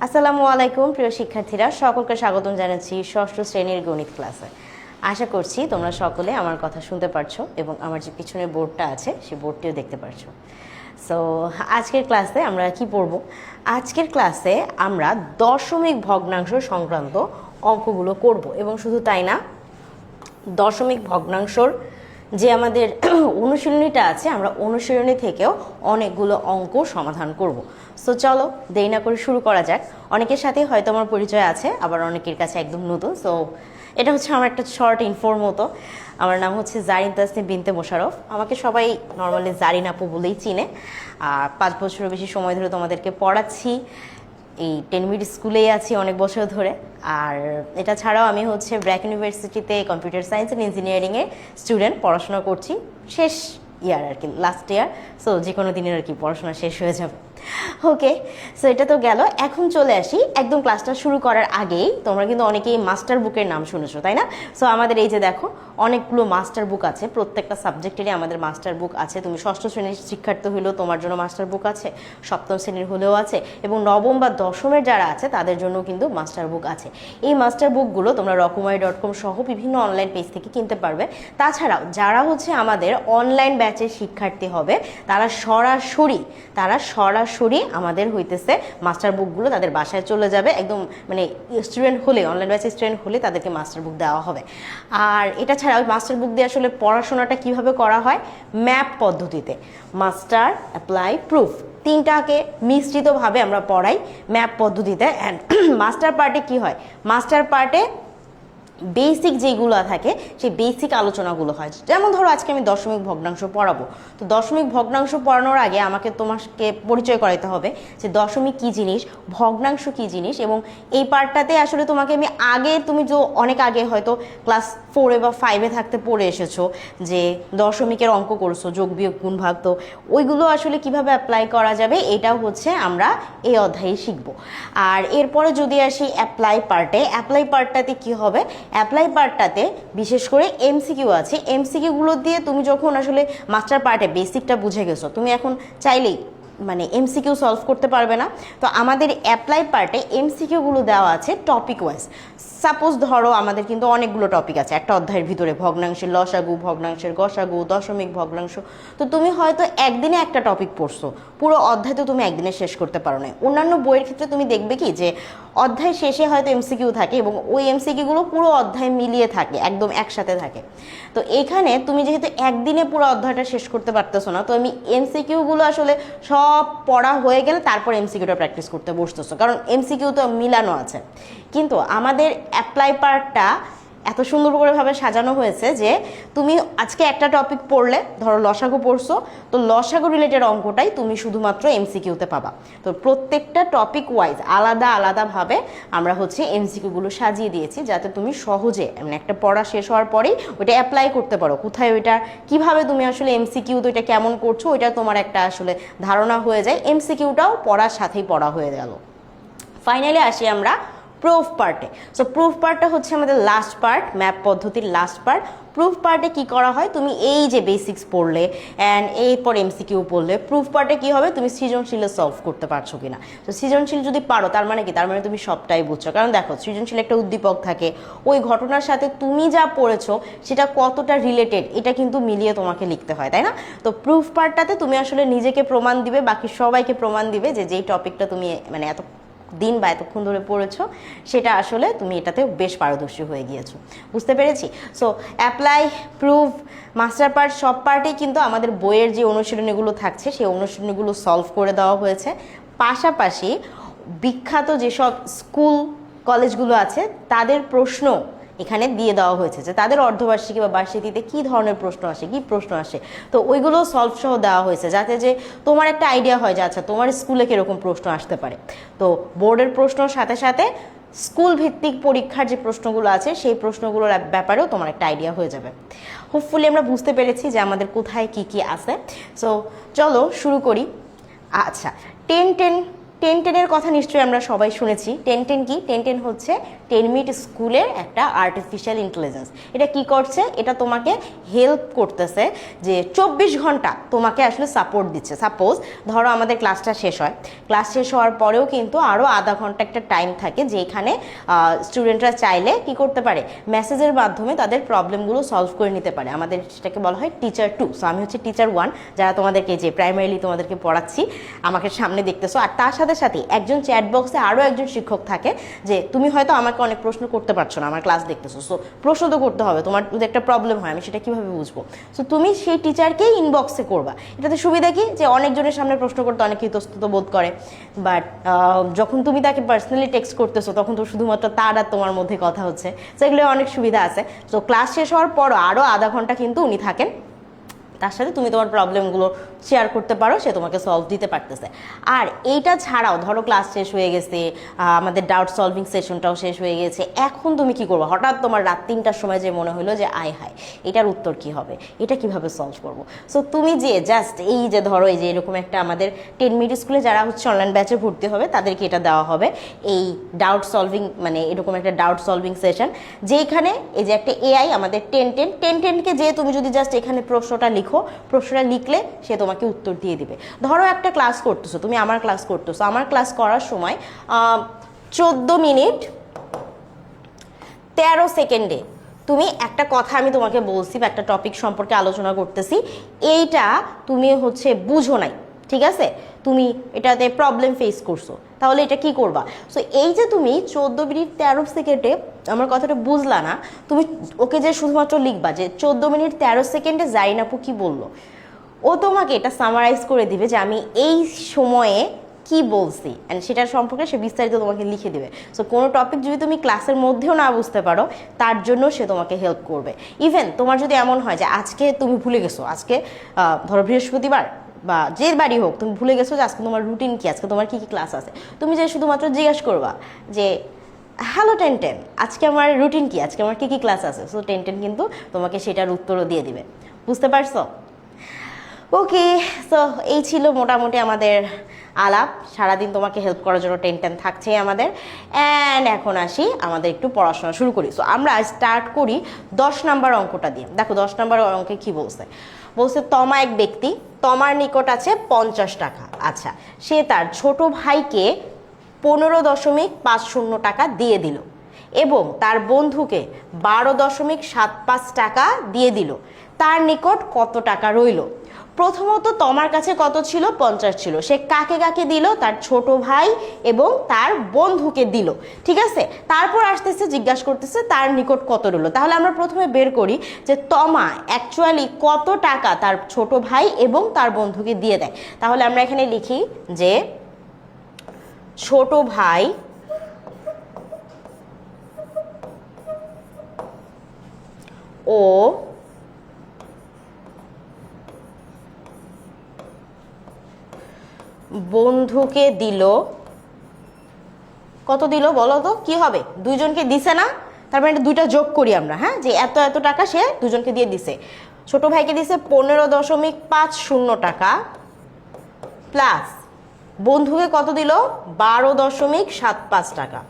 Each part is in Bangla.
আসসালামু আলাইকুম প্রিয় শিক্ষার্থীরা, সকলকে স্বাগতম জানাচ্ছি ষষ্ঠ শ্রেণীর গণিত ক্লাসে। আশা করছি তোমরা সকলে আমার কথা শুনতে পারছো এবং আমার যে পিছনে বোর্ডটা আছে সেই বোর্ডটিও দেখতে পারছো। সো আজকের ক্লাসে আমরা কি পড়ব? আজকের ক্লাসে আমরা দশমিক ভগ্নাংশ সংক্রান্ত অঙ্কগুলো করব এবং শুধু তাই না, দশমিক ভগ্নাংশর যে আমাদের অনুশীলনীটা আছে আমরা অনুশীলনী থেকেও অনেকগুলো অঙ্ক সমাধান করব। সো চলো দেরি না করে শুরু করা যাক। অনেকের সাথে হয়তো আমার পরিচয় আছে, আবার অনেকের কাছে একদম নতুন। সো এটা হচ্ছে আমার একটা শর্ট ইনফোর মতো। আমার নাম হচ্ছে জারিন তাসনিম বিনতে মোশাররফ। আমাকে সবাই নর্মালি জারিন আপু বলেই চিনে। আর 5 বছরের বেশি সময় ধরে তোমাদেরকে পড়াচ্ছি, এই 10 মিনিট স্কুলেই আছি অনেক বছর ধরে। আর এটা ছাড়াও আমি হচ্ছে ব্র্যাক ইউনিভার্সিটিতে কম্পিউটার সায়েন্স অ্যান্ড ইঞ্জিনিয়ারিংয়ের স্টুডেন্ট, পড়াশোনা করছি শেষ ইয়ার আর কি, লাস্ট ইয়ার। সো যে কোনো দিনের আর কি পড়াশোনা শেষ হয়ে যাবে। ওকে, সো এটা তো গেল। এখন চলে আসি একদম ক্লাসটা শুরু করার আগেই। তোমরা কিন্তু অনেকেই মাস্টার বুকের নাম শুনেছো, তাই না? সো আমাদের এই যে দেখো অনেকগুলো মাস্টার বুক আছে, প্রত্যেকটা সাবজেক্টেরই আমাদের মাস্টার বুক আছে। তুমি ষষ্ঠ শ্রেণীর শিক্ষার্থী হলেও তোমার জন্য মাস্টার বুক আছে, সপ্তম শ্রেণীর হলেও আছে, এবং নবম বা দশমের যারা আছে তাদের জন্য কিন্তু মাস্টার বুক আছে। এই মাস্টার বুকগুলো তোমরা রকমারি.com সহ বিভিন্ন অনলাইন পেজ থেকে কিনতে পারবে। তাছাড়াও যারা হচ্ছে আমাদের অনলাইন ব্যাচের শিক্ষার্থী হবে তারা সরাসরি আমাদের হইতেছে মাস্টার বুকগুলো তাদের বাসায় চলে যাবে। একদম মানে স্টুডেন্ট হলে, অনলাইন ব্যাচের স্টুডেন্ট হলে তাদেরকে মাস্টার বুক দেওয়া হবে। আর এটা ছাড়াও মাস্টার বুক দিয়ে আসলে পড়াশোনাটা কিভাবে করা হয়, ম্যাপ পদ্ধতিতে, মাস্টার, অ্যাপ্লাই, প্রুফ, তিনটাকে মিশ্রিতভাবে আমরা পড়াই ম্যাপ পদ্ধতিতে। অ্যান্ড মাস্টার পার্টে কি হয়, মাস্টার পার্টে বেসিক যেগুলো থাকে সেই বেসিক আলোচনাগুলো হয়। যেমন ধরো আজকে আমি দশমিক ভগ্নাংশ পড়াবো, তো দশমিক ভগ্নাংশ পড়ানোর আগে আমাকে তোমাকে পরিচয় করাতে হবে যে দশমিক কী জিনিস, ভগ্নাংশ কী জিনিস। এবং এই পার্টটাতে আসলে তোমাকে আমি তুমি যে অনেক আগে হয়তো ক্লাস 4 বা 5 থাকতে পড়ে এসেছো যে দশমিকের অঙ্ক করছো, যোগ বিয়োগ গুণ ভাগ, তো ওইগুলো আসলে কিভাবে অ্যাপ্লাই করা যাবে এটাও হচ্ছে আমরা এই অধ্যায়ে শিখব। আর এরপরে যদি আসি অ্যাপ্লাই পার্টটাতে কি হবে, অ্যাপ্লাই পার্টটাতে বিশেষ করে এমসিকিউ আছে। এমসিকিউগুলো দিয়ে তুমি যখন আসলে মাস্টার পার্টে বেসিকটা বুঝে গেছো, তুমি এখন চাইলেই মানে এমসিকিউ সলভ করতে পারবে না। তো আমাদের অ্যাপ্লাই পার্টে এমসিকিউগুলো দেওয়া আছে টপিক ওয়াইজ। সাপোজ ধরো আমাদের কিন্তু অনেকগুলো টপিক আছে একটা অধ্যায়ের ভিতরে, ভগ্নাংশের লসাগু, ভগ্নাংশের গসাগু, দশমিক ভগ্নাংশ। তো তুমি হয়তো একদিনে একটা টপিক পড়ছো, পুরো অধ্যায় তো তুমি একদিনে শেষ করতে পারো না। অন্যান্য বইয়ের ক্ষেত্রে তুমি দেখবে কি যে অধ্যায় শেষে হয়তো এমসিকিউ থাকে এবং ওই এমসিকিউগুলো পুরো অধ্যায় মিলিয়ে থাকে, একদম একসাথে থাকে। তো এখানে তুমি যেহেতু একদিনে পুরো অধ্যায়টা শেষ করতে পারতেছো না, তো আমি এমসিকিউগুলো আসলে সব পড়া হয়ে গেলে তারপর এমসিকিউটা প্র্যাকটিস করতে বসতেছো, কারণ এমসিকিউ তো মিলানো আছে। কিন্তু আমাদের অ্যাপ্লাই পার্টটা এত সুন্দর করে ভাবে সাজানো হয়েছে যে তুমি আজকে একটা টপিক পড়লে, ধরো লসাগু পড়ছো, তো লসাগু রিলেটেড অঙ্কটাই তুমি শুধুমাত্র এমসিকিউতে পাবা। তো প্রত্যেকটা টপিক ওয়াইজ আলাদাভাবে আমরা হচ্ছে এমসিকিউগুলো সাজিয়ে দিয়েছি যাতে তুমি সহজে মানে একটা পড়া শেষ হওয়ার পরেই ওইটা অ্যাপ্লাই করতে পারো, কোথায় ওইটা কিভাবে তুমি আসলে এমসিকিউ তো এটা কেমন করছো ওইটা তোমার একটা আসলে ধারণা হয়ে যায়। এমসিকিউটাও পড়ার সাথেই পড়া হয়ে গেল। ফাইনালি আসি আমরা প্রুফ পার্টে। সো প্রুফ পার্টটা হচ্ছে আমাদের লাস্ট পার্ট, ম্যাপ পদ্ধতির লাস্ট পার্ট। প্রুফ পার্টে কি করা হয়, তুমি এই যে বেসিক্স পড়লে অ্যান্ড এরপর এমসিকিউ পড়লে, প্রুফ পার্টে কি হবে, তুমি সৃজনশীলে সলভ করতে পারছো কিনা। তো সৃজনশীল যদি পারো তার মানে কি, তার মানে তুমি সবটাই বুঝছো। কারণ দেখো সৃজনশীল একটা উদ্দীপক থাকে, ওই ঘটনার সাথে তুমি যা পড়েছো সেটা কতটা রিলেটেড এটা কিন্তু মিলিয়ে তোমাকে লিখতে হয়, তাই না? তো প্রুফ পার্টটাতে তুমি আসলে নিজেকে প্রমাণ দিবে, বাকি সবাইকে প্রমাণ দিবে যে যেই টপিকটা তুমি মানে এত দিন বা এতক্ষণ ধরে পড়েছো সেটা আসলে তুমি এটাতে বেশ পারদর্শী হয়ে গিয়েছো। বুঝতে পেরেছি? So apply, proof, master part সব পার্টেই কিন্তু আমাদের বইয়ের যে অনুশীলনীগুলো থাকছে সেই অনুশীলনীগুলো সলভ করে দেওয়া হয়েছে। পাশাপাশি বিখ্যাত যেসব স্কুল কলেজগুলো আছে তাদের প্রশ্ন এখানে দিয়ে দেওয়া হয়েছে যে তাদের অর্ধবার্ষিকী বা বার্ষিকীতে কী ধরনের প্রশ্ন আসে, কী প্রশ্ন আসে, তো ওইগুলো সলভ সহ দেওয়া হয়েছে যাতে যে তোমার একটা আইডিয়া হয় যে আচ্ছা তোমার স্কুলে কীরকম প্রশ্ন আসতে পারে। তো বোর্ডের প্রশ্নর সাথে সাথে স্কুল ভিত্তিক পরীক্ষার যে প্রশ্নগুলো আছে সেই প্রশ্নগুলোর ব্যাপারেও তোমার একটা আইডিয়া হয়ে যাবে। হোপফুলি আমরা বুঝতে পেরেছি যে আমাদের কোথায় কি কি আছে। সো চলো শুরু করি। আচ্ছা, 10-10 10-10-এর কথা নিশ্চয়ই আমরা সবাই শুনেছি। 10-10 কি? 10-10 হচ্ছে 10 মিনিট স্কুলের একটা আর্টিফিশিয়াল ইন্টেলিজেন্স। এটা কি করছে? এটা তোমাকে হেল্প করতেছে যে 24 ঘন্টা তোমাকে আসলে সাপোর্ট দিচ্ছে। সাপোজ ধরো আমাদের ক্লাসটা শেষ হয়, ক্লাস শেষ হওয়ার পরেও কিন্তু আরও আধা ঘন্টা একটা টাইম থাকে যেখানে স্টুডেন্টরা চাইলে কি করতে পারে, মেসেজের মাধ্যমে তাদের প্রবলেমগুলো সলভ করে নিতে পারে। আমাদের সেটাকে বলা হয় টিচার 2। সো আমি হচ্ছে টিচার 1, যারা তোমাদেরকে যে প্রাইমারিলি তোমাদেরকে পড়াচ্ছি, আমাকে সামনে দেখতেছো। আর তার সাথে সাথে একজন চ্যাট বক্সে আরও একজন শিক্ষক থাকে, যে তুমি হয়তো আমাকে অনেক প্রশ্ন করতে পারছো না, আমার ক্লাস দেখতেছো, সো প্রশ্ন তো করতে হবে, তোমার যদি একটা প্রবলেম হয় আমি সেটা কীভাবে বুঝবো? সো তুমি সেই টিচারকেই ইনবক্সে করবা। এটাতে সুবিধা কি, যে অনেকজনের সামনে প্রশ্ন করতে অনেক ইতস্তত বোধ করে, বাট যখন তুমি তাকে পার্সোনালি টেক্সট করতেছো তখন তো শুধুমাত্র তার আর তোমার মধ্যে কথা হচ্ছে। সো এগুলো অনেক সুবিধা আছে। সো ক্লাস শেষ হওয়ার পরও আরও আধা ঘন্টা কিন্তু উনি থাকেন, তার সাথে তুমি তোমার প্রবলেমগুলো শেয়ার করতে পারো, সে তোমাকে সলভ দিতে পারতেছে। আর এইটা ছাড়াও ধরো ক্লাস শেষ হয়ে গেছে, আমাদের ডাউট সলভিং সেশনটাও শেষ হয়ে গেছে, এখন তুমি কি করবো? হঠাৎ তোমার রাত 3টার সময় যে মনে হলো যে আয় হায় এটার উত্তর কি হবে, এটা কিভাবে সলভ করবো? সো তুমি যে জাস্ট এই যে ধরো এই যে এরকম একটা আমাদের 10 মিনিট স্কুলে যারা হচ্ছে অনলাইন ব্যাচে ভর্তি হবে তাদেরকে এটা দেওয়া হবে, এই ডাউট সলভিং, মানে এরকম একটা ডাউট সলভিং সেশন, যেখানে এই যে একটা এআই আমাদের 10-10-10-10কে যে তুমি যদি জাস্ট এখানে প্রশ্নটা প্রশ্নটা লিখলে সে তোমাকে উত্তর দিয়ে দিবে। ধরো একটা ক্লাস করতেছো, তুমি আমার ক্লাস করতেছো, আমার ক্লাস করার সময় 14 মিনিট 13 সেকেন্ডে তুমি একটা কথা আমি তোমাকে বলছি বা একটা টপিক সম্পর্কে আলোচনা করতেছি, এইটা তুমি হচ্ছে বুঝো নাই, ঠিক আছে, তুমি এটাতে প্রবলেম ফেস করছো, তাহলে এটা কি করবা? সো এই যে তুমি 14 মিনিট 13 সেকেন্ডে আমার কথাটা বুঝলা না, তুমি ওকে যে শুধুমাত্র লিখবা যে 14 মিনিট 13 সেকেন্ডে জারিন আপু কি বললো, ও তোমাকে এটা সামারাইজ করে দিবে যে আমি এই সময়ে কি বলছি, অ্যান্ড সেটার সম্পর্কে সে বিস্তারিত তোমাকে লিখে দেবে। সো কোনো টপিক যদি তুমি ক্লাসের মধ্যেও না বুঝতে পারো, তার জন্য সে তোমাকে হেল্প করবে। ইভেন তোমার যদি এমন হয় যে আজকে তুমি ভুলে গেছো, আজকে ধরো বৃহস্পতিবার বা যে বাড়ি হোক, তুমি ভুলে গেছো যে আজকে তোমার রুটিন কি, আজকে তোমার কি কি ক্লাস আছে, তুমি যে শুধুমাত্র জিজ্ঞাসা করবা যে হ্যালো 10-10 আজকে আমার রুটিন কি, আজকে আমার কি কি ক্লাস আছে। সো 10-10 কিন্তু তোমাকে সেটার উত্তরও দিয়ে দিবে। বুঝতে পারছো? ওকে, সো এই ছিল মোটামুটি আমাদের আলাপ। সারাদিন তোমাকে হেল্প করার জন্য 10-10 থাকছেই আমাদের। অ্যান্ড এখন আসি আমাদের একটু পড়াশোনা শুরু করি। সো আমরা স্টার্ট করি 10 নম্বর অঙ্কটা দিয়ে। দেখো 10 নম্বর অঙ্কে কি বলছে, তমা এক ব্যক্তি, তমার নিকট আছে 50 টাকা। আচ্ছা, সে তার ছোট ভাইকে 15.50 টাকা দিয়ে দিল এবং তার বন্ধুকে 12.75 টাকা দিয়ে দিল। তার নিকট কত টাকা রইল? প্রথমত তমার কাছে কত ছিল? 50 ছিল। সে কাকে কাকে দিল? তার ছোট ভাই এবং তার বন্ধুকে দিল, ঠিক আছে। তারপর আসতেছে জিজ্ঞাসা করতেছে তার নিকট কত রইল। তাহলে আমরা প্রথমে বের করি যে তমা অ্যাকচুয়ালি কত টাকা তার ছোট ভাই এবং তার বন্ধুকে দিয়ে দেয়। তাহলে আমরা এখানে লিখি যে ছোট ভাই ও বন্ধুকে দিল, কত দিল বলো তো? কি হবে? দুইজনকে দিছে না, তার মানে দুইটা যোগ করি আমরা, হ্যাঁ, যে এত এত টাকা সে দুজনকে দিয়ে দিছে। ছোট ভাইকে দিছে 15.50 টাকা প্লাস বন্ধুকে কত দিল? 12.75 টাকা।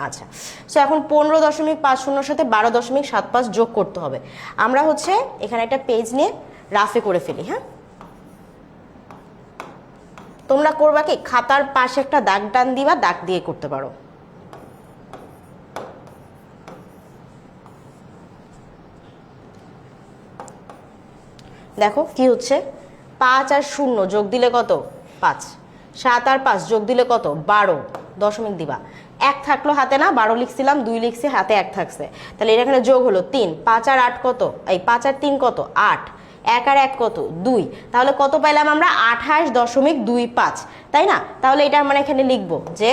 আচ্ছা, সো এখন 15.50 সাথে 12.75 যোগ করতে হবে। আমরা হচ্ছে এখানে একটা পেজ নিয়ে রাফে করে ফেলি। হ্যাঁ, তোমরা করবা কি, খাতার পাশে একটা দাগ টান দিবা, দাগ দিয়ে করতে পারো। দেখো কি হচ্ছে, 5 আর 0 যোগ দিলে কত? 5। 7 আর 5 যোগ দিলে কত? 12। দশমিক দিবা, 1 থাকলো হাতে, না 12 লিখছিলাম, 2 লিখছি, হাতে 1 থাকছে, তাহলে এটা এখানে যোগ হলো 3। 5 আর 8 কত? এই 5 আর 3 কত? 8। 1 আর 1 কত? 2। তাহলে কত পাইলাম আমরা? 28.25, তাই না? তাহলে এটা আমরা এখানে লিখবো যে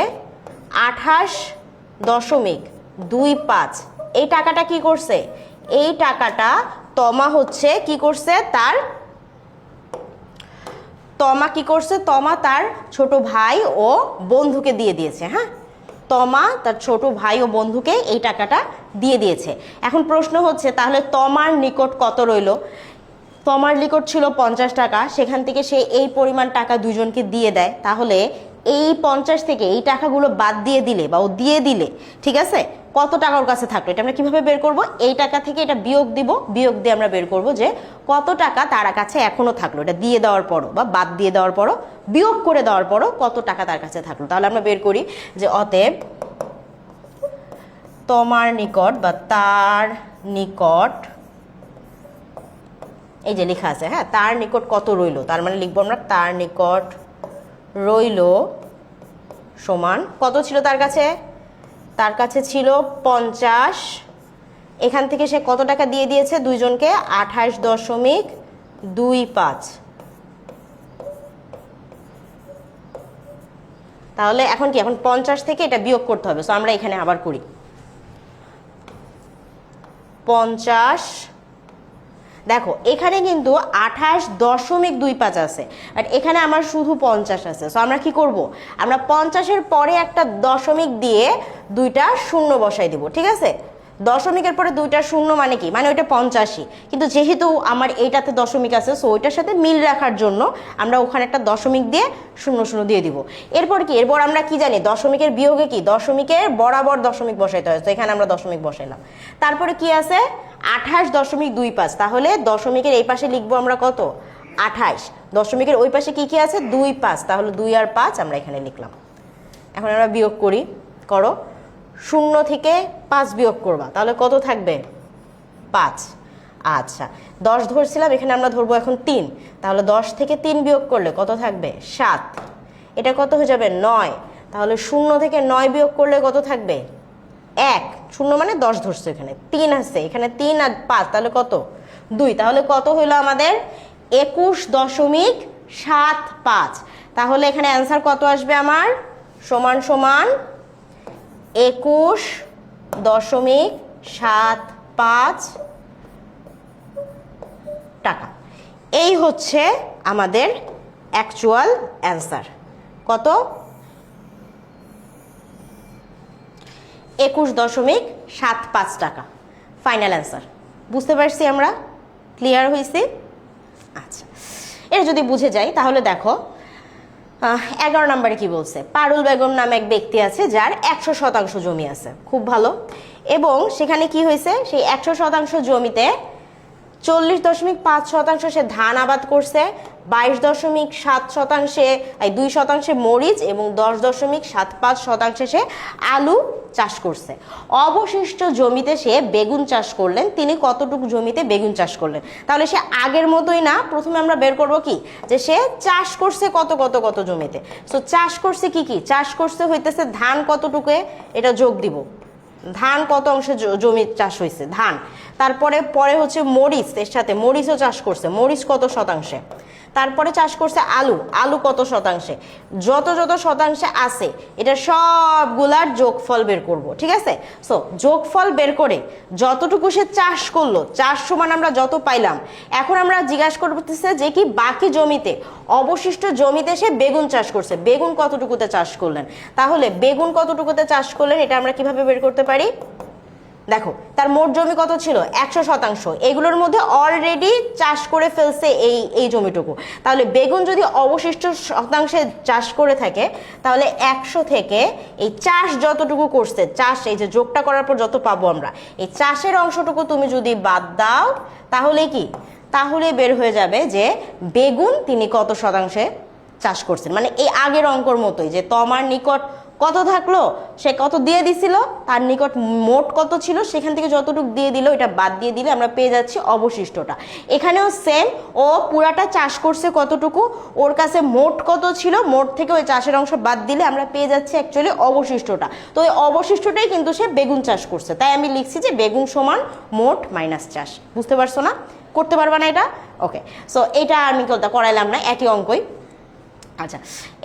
28.25। এই টাকাটা কি করছে? এই টাকাটা তমা হচ্ছে কি করছে, তমা তার ছোট ভাই ও বন্ধুকে দিয়ে দিয়েছে। হ্যাঁ, তমা তার ছোট ভাই ও বন্ধুকে এই টাকাটা দিয়ে দিয়েছে। এখন প্রশ্ন হচ্ছে তাহলে তমার নিকট কত রইল? তমার নিকট ছিল 50 টাকা, সেখান থেকে সে এই পরিমাণ টাকা দুইজনকে দিয়ে দেয়, তাহলে এই 50 থেকে এই টাকাগুলো বাদ দিয়ে দিলে বা ও দিয়ে দিলে, ঠিক আছে, কত টাকা ওর কাছে থাকলো, এটা আমরা কিভাবে বের করব? এই টাকা থেকে এটা বিয়োগ দিব, বিয়োগ দিয়ে আমরা বের করব যে কত টাকা তার কাছে এখনো থাকলো, এটা দিয়ে দেওয়ার পরও বা বাদ দিয়ে দেওয়ার পরও, বিয়োগ করে দেওয়ার পরও কত টাকা তার কাছে থাকলো। তাহলে আমরা বের করি যে অতএব তোমার নিকট বা তার নিকট, এই যে লেখা আছে, হ্যাঁ, তার নিকট কত রইল, তার মানে লিখবো আমরা তার নিকট রইল সমান কত ছিল তার কাছে? তার কাছে ছিল 50। এখান থেকে সে কত টাকা দিয়ে দিয়েছে দুইজনকে? 28.25। তাহলে এখন কি, এখন 50 থেকে এটা বিয়োগ করতে হবে। সো আমরা এখানে আবার করি 50, দেখো এখানে কিন্তু 28.25 আছে, বাট এখানে আমার শুধু 50 আছে। সো আমরা কি করব, আমরা 50-এর পরে একটা দশমিক দিয়ে দুইটা শূন্য বসাই দিব, ঠিক আছে? দশমিকের পরে দুইটা শূন্য মানে কি, মানে ওইটা 85, কিন্তু যেহেতু আমার এইটাতে দশমিক আছে, সো ওইটার সাথে মিল রাখার জন্য আমরা ওখানে একটা দশমিক দিয়ে শূন্য শূন্য দিয়ে দিব। এরপর কি, এরপর আমরা কি জানি, দশমিকের বিয়োগে কি, দশমিকের বরাবর দশমিক বসাইতে হয়, তো এখানে আমরা দশমিক বসাইলাম। তারপরে কি আছে, 28.25, তাহলে দশমিকের এই পাশে লিখবো আমরা কত, 28, দশমিকের ওই পাশে কি কি আছে, 25, তাহলে 2 আর 5 আমরা এখানে লিখলাম। এখন আমরা বিয়োগ করি, করো, 0 থেকে 5 বিয়োগ করবা, তাহলে কত থাকবে, 5। আচ্ছা, 10 ধরছিলাম, এখানে আমরা ধরবো এখন 3, তাহলে 10 থেকে 3 বিয়োগ করলে কত থাকবে, 7। এটা কত হয়ে যাবে, 9, তাহলে 0 থেকে 9 বিয়োগ করলে কত থাকবে, 1। 0 মানে 10 ধরছে, এখানে 3 আছে, এখানে 3 আর 5, তাহলে কত, 2। তাহলে কত হইলো আমাদের, 21.75। তাহলে এখানে অ্যান্সার কত আসবে আমার, সমান সমান 21.75 টাকা। এই হচ্ছে আমাদের অ্যাকচুয়াল অ্যান্সার। কত, 21.75 টাকা ফাইনাল অ্যান্সার। বুঝতে পারছি আমরা, ক্লিয়ার হয়েছে? আচ্ছা, এটা যদি বুঝে যাই তাহলে দেখো 11 নম্বরে কি বলছে, পারুল বেগম নামে এক ব্যক্তি আছে যার 100% জমি আছে, খুব ভালো, এবং সেখানে কি হয়েছে, সেই 100% জমিতে 40.5% সে ধান আবাদ করছে, 22.7% 2% মরিচ এবং 10.75% সে আলু চাষ করছে। অবশিষ্ট জমিতে সে বেগুন চাষ করলেন। তিনি কতটুকু জমিতে বেগুন চাষ করলেন? তাহলে সে আগের মতোই না, প্রথমে আমরা বের করব কি, যে সে চাষ করছে কত কত কত জমিতে। সো চাষ করছে কি কি, চাষ করছে হইতেছে ধান কতটুকু, এটা যোগ দিব, ধান কত অংশে জমি চাষ হয়েছে, ধান। তারপরে পরে হচ্ছে মরিচ, এর সাথে মরিচও চাষ করছে, মরিচ কত শতাংশে। তারপরে চাষ করছে আলু, আলু কত শতাংশে, যত যত শতাংশে আছে এটা সবগুলার যোগফল বের করব, ঠিক আছে? সো যোগফল বের করে যতটুকু সে চাষ করলো, চাষ সমান আমরা যত পাইলাম, এখন আমরা জিজ্ঞাসা করতেছে যে কি বাকি জমিতে, অবশিষ্ট জমিতে সে বেগুন চাষ করছে, বেগুন কতটুকুতে চাষ করলেন। তাহলে বেগুন কতটুকুতে চাষ করলেন এটা আমরা কিভাবে বের করতে পারি? দেখো তার মোট জমি কত ছিল, 100%, এগুলোর মধ্যে অলরেডি চাষ করে ফেলছে এই জমিটুকু। তাহলে বেগুন যদি অবশিষ্ট শতাংশে চাষ করে থাকে, তাহলে 100 থেকে এই চাষ যতটুকু করছে, চাষ এই যে যোগটা করার পর যত পাবো আমরা, এই চাষের অংশটুকু তুমি যদি বাদ দাও, তাহলে কি, তাহলে বের হয়ে যাবে যে বেগুন তিনি কত শতাংশে চাষ করছেন। মানে এই আগের অঙ্কর মতোই, যে তোমার নিকট কত থাকলো, সে কত দিয়ে দিছিল, তার নিকট মোট কত ছিল, সেখান থেকে যতটুকু দিয়ে দিল এটা বাদ দিয়ে দিলে আমরা পেয়ে যাচ্ছি অবশিষ্টটা। এখানেও সেম, ও পুরাটা চাষ করছে কতটুকু, ওর কাছে মোট কত ছিল, মোট থেকে ওই চাষের অংশ বাদ দিলে আমরা পেয়ে যাচ্ছি অ্যাকচুয়ালি অবশিষ্টটা। তো ওই অবশিষ্টটাই কিন্তু সে বেগুন চাষ করছে, তাই আমি লিখছি যে বেগুন সমান মোট মাইনাস চাষ। বুঝতে পারছো না? করতে পারবা না এটা? ওকে, সো এটা আমি করাইলাম না, একই অঙ্কই। আচ্ছা,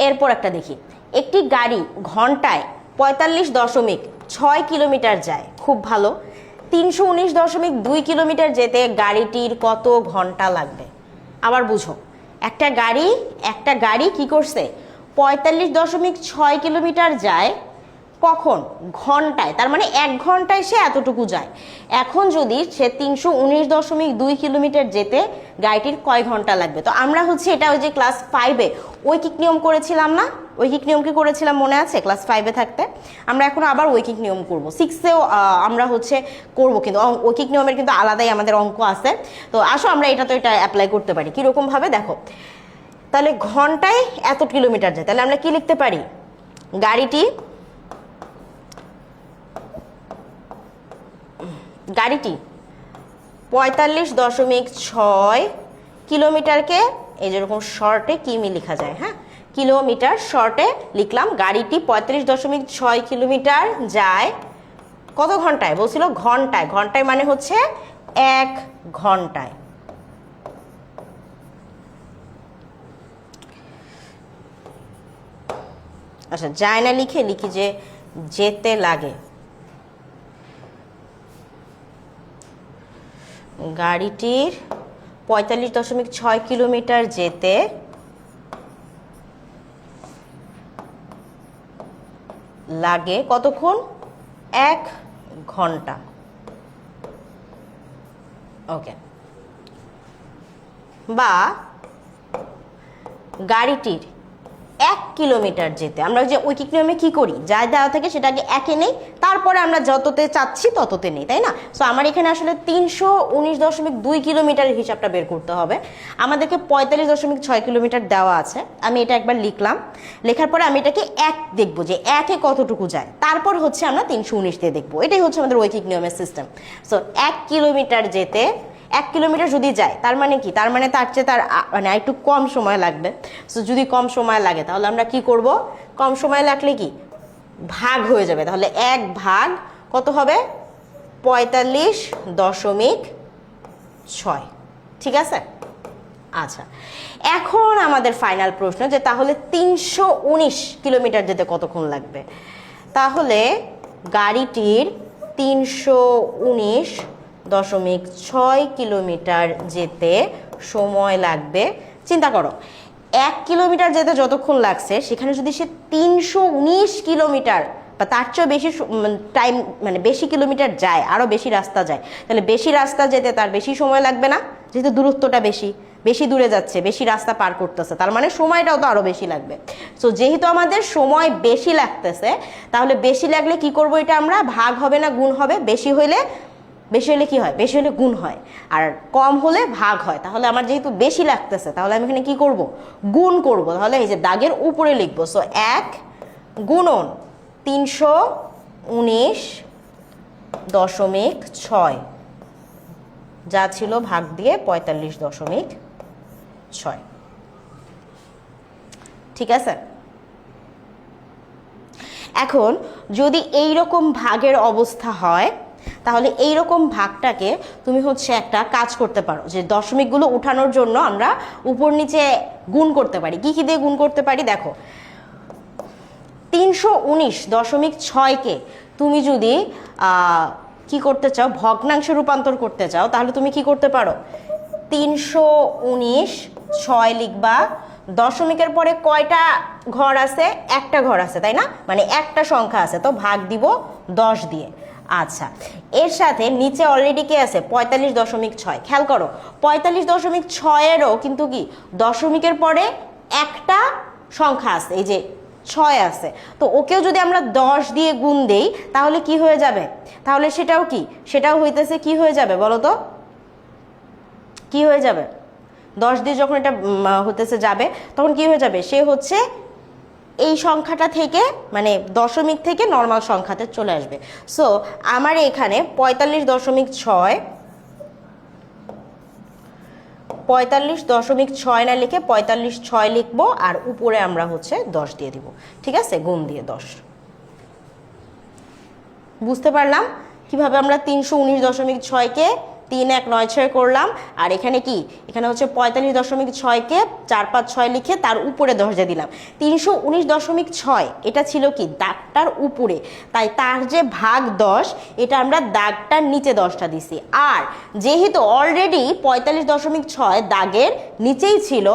এরপর একটা দেখি, একটি গাড়ি ঘন্টায় 45.6 কিলোমিটার যায়, খুব ভালো। 319.2 কিলোমিটার যেতে গাড়িটির কত ঘন্টা লাগবে? আবার বুঝো, একটা গাড়ি কি করছে, 45.6 কিলোমিটার যায়, কখন? ঘন্টায়। তার মানে 1 ঘন্টায় সে এতটুকু যায়। এখন যদি সে 319.2 কিলোমিটার যেতে গাড়িটির কয় ঘন্টা লাগবে? তো আমরা হচ্ছে এটা ওই যে ক্লাস 5-এ ঐকিক নিয়ম করেছিলাম না? ঐকিক নিয়ম কি করেছিলাম মনে আছে ক্লাস 5-এ থাকতে? আমরা এখন আবার ঐকিক নিয়ম করব। 6-এও আমরা হচ্ছে করব, কিন্তু ঐকিক নিয়মের কিন্তু আলাদাই আমাদের অঙ্ক আছে। তো আসো আমরা এটা অ্যাপ্লাই করতে পারি। কীরকম ভাবে দেখো, তাহলে ঘন্টায় এত কিলোমিটার যায়, তাহলে আমরা কি লিখতে পারি? গাড়িটি 45.6 কিলোমিটারকে এই যেরকম শর্টে কিমি লেখা যায়, হ্যাঁ কিলোমিটার শর্টে লিখলাম। গাড়িটি 45.6 কিলোমিটার যায় কত ঘন্টায়? বলছিল ঘন্টায়। ঘন্টায় মানে হচ্ছে 1 ঘন্টায়। আচ্ছা যায় না লিখি যে যেতে লাগে। গাড়িটির 45.6 কিলোমিটার যেতে লাগে কতক্ষণ? 1 ঘন্টা। ওকে। বা গাড়িটির 1 কিলোমিটার যেতে, আমরা যে ঐকিক নিয়মে কি করি, যা দেওয়া থাকে সেটাকে 1-এ নেই, তারপরে আমরা যততে চাচ্ছি তততে নেই, তাই না? সো আমার এখানে আসলে 319.2 কিলোমিটারের হিসাবটা বের করতে হবে। আমাদেরকে 45.6 কিলোমিটার দেওয়া আছে। আমি এটা একবার লিখলাম, লেখার পরে আমি এটাকে 1 দেখবো যে 1-এ কতটুকু যায়, তারপর হচ্ছে আমরা 319 দিয়ে দেখবো। এটাই হচ্ছে আমাদের ঐকিক নিয়মের সিস্টেম। সো 1 কিলোমিটার যেতে 1 কিলোমিটার যদি যায়, তার মানে কি? তার মানে তার চেয়ে তার মানে একটু কম সময় লাগবে। সো যদি কম সময় লাগে তাহলে আমরা কি করব? কম সময় লাগলে কি ভাগ হয়ে যাবে, তাহলে 1 ভাগ কত হবে? 45.6। ঠিক আছে? আচ্ছা, এখন আমাদের ফাইনাল প্রশ্ন যে তাহলে 319 কিলোমিটার যেতে কতক্ষণ লাগবে? তাহলে গাড়িটির 319.6 কিলোমিটার যেতে সময় লাগবে, চিন্তা করো 1 কিলোমিটার যেতে যতক্ষণ লাগছে, সেখানে যদি সে 319 কিলোমিটার বা তার চেয়ে বেশি টাইম মানে বেশি কিলোমিটার যায়, আরও বেশি রাস্তা যায়, তাহলে বেশি রাস্তা যেতে তার বেশি সময় লাগবে না? যেহেতু দূরত্বটা বেশি দূরে যাচ্ছে, বেশি রাস্তা পার করতেছে, তার মানে সময়টাও তো আরও বেশি লাগবে। সো যেহেতু আমাদের সময় বেশি লাগতেছে, তাহলে বেশি লাগলে কি করব? এটা আমরা ভাগ হবে না গুণ হবে? বেশি হলে কি হয়? বেশি হলে গুণ হয়, আর কম হলে ভাগ হয়। তাহলে আমার যেহেতু বেশি লাগতেছে, তাহলে আমি এখানে কি করব? গুণ করব। তাহলে এই যে দাগের উপরে লিখবো। সো 1 গুণন 319.6 যা ছিল ভাগ দিয়ে 45.6। ঠিক আছে? এখন যদি এই রকম ভাগের অবস্থা হয়, তাহলে এই রকম ভাগটাকে তুমি হচ্ছে একটা কাজ করতে পারো, যে দশমিকগুলো উঠানোর জন্য আমরা উপর নিচে গুণ করতে পারি। কি দিয়ে গুণ করতে পারি? দেখো 319.6কে তুমি যদি কি করতে চাও, ভগ্নাংশে রূপান্তর করতে চাও, তাহলে তুমি কি করতে পারো? 319.6 লিখবা। দশমিকের পরে কয়টা ঘর আছে? একটা ঘর আছে, তাই না? মানে একটা সংখ্যা আছে, তো ভাগ দিব 10 দিয়ে। আচ্ছা, এর সাথে নিচে অলরেডি কে আছে? 45.6। খেয়াল করো 45.6-এরও কিন্তু কি দশমিকের পরে একটা সংখ্যা আছে, এই যে 6 আছে, তো ওকেও যদি আমরা 10 দিয়ে গুণ দেই তাহলে কি হয়ে যাবে? তাহলে সেটাও হইতেছে কি হয়ে যাবে বলো তো? কি হয়ে যাবে? 10 দিয়ে যখন এটা হতেছে যাবে, তখন কি হয়ে যাবে? সে হচ্ছে এই সংখ্যাটা থেকে মানে দশমিক থেকে নর্মাল সংখ্যাতে চলে আসবে। সো আমার এখানে 45.6 না লিখে 45.6 লিখবো, আর উপরে আমরা হচ্ছে 10 দিয়ে দিব। ঠিক আছে? গুণ দিয়ে 10। বুঝতে পারলাম কিভাবে আমরা 319.6কে 3 1 9 6 করলাম, আর এখানে কি, এখানে হচ্ছে 45.6কে 4 5 6 লিখে তার উপরে 10 দিয়ে দিলাম। 319.6 এটা ছিল কি দাগটার উপরে, তাই তার যে ভাগ 10 এটা আমরা দাগটার নিচে 10টা দিছি। আর যেহেতু অলরেডি 45.6 দাগের নিচেই ছিল,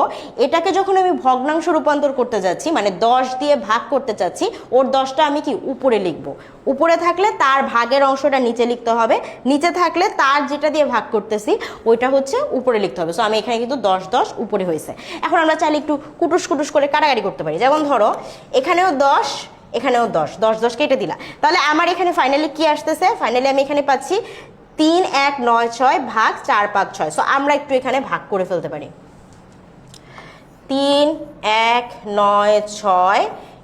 এটাকে যখন আমি ভগ্নাংশ রূপান্তর করতে যাচ্ছি, মানে 10 দিয়ে ভাগ করতে চাচ্ছি, ওর 10টা আমি কি উপরে লিখব। উপরে থাকলে তার ভাগের অংশটা নিচে লিখতে হবে, নিচে থাকলে তার যেটা দিয়ে ভাগ করতেছি ওইটা হচ্ছে উপরে লিখতে হবে। সো আমি এখানে কিন্তু 10 10 উপরে হয়েছে। এখন আমরা চাইলে একটু কুটুস কুটুস করে কাটাকাটি করতে পারি। যেমন ধরো এখানেও 10, এখানেও 10, 10 10 কেটে দিলা, তাহলে আমার এখানে ফাইনালি কি আসতেছে, ফাইনালি আমি এখানে পাচ্ছি 3 1 9 6 ভাগ 4 5 6। সো আমরা একটু এখানে ভাগ করে ফেলতে পারি। 3 1 9 6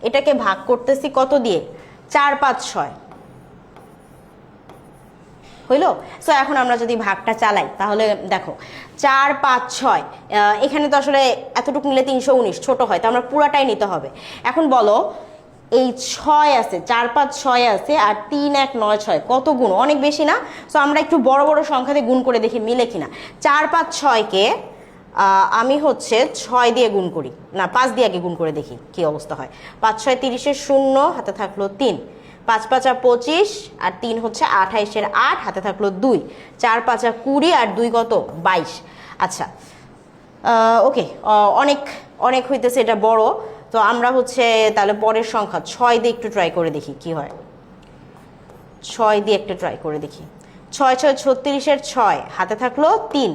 এটাকে ভাগ করতেছি কত দিয়ে, 4 5 6 হইল। সো এখন আমরা যদি ভাগটা চালাই তাহলে দেখো 4 5 6, এখানে তো আসলে এতটুকু নিলে 319 ছোট হয়, তো আমরা পুরাটাই নিতে হবে। এখন বলো এই 6 আছে, 4 5 6 আছে, আর 3 1 9 6 কত গুণ, অনেক বেশি না? সো আমরা একটু বড় বড় সংখ্যা দিয়ে গুণ করে দেখি মিলে কিনা। 4 5 6কে আমি হচ্ছে 6 দিয়ে গুণ করি, না 5 দিয়ে আগে গুণ করে দেখি কি অবস্থা হয়। 5 6 30 0, হাতে থাকলো 3, 5 5 25, আর 3 হচ্ছে 28 8, হাতে থাকলো 2, 4 5 20, আর 2 কত 22। আচ্ছা ওকে, অনেক অনেক হইতেছে, এটা বড়। তো আমরা হচ্ছে তাহলে পরের সংখ্যা 6 দিয়ে একটু ট্রাই করে দেখি কি হয়। 6 দিয়ে একটু ট্রাই করে দেখি। 6 6 36 6, হাতে থাকলো 3,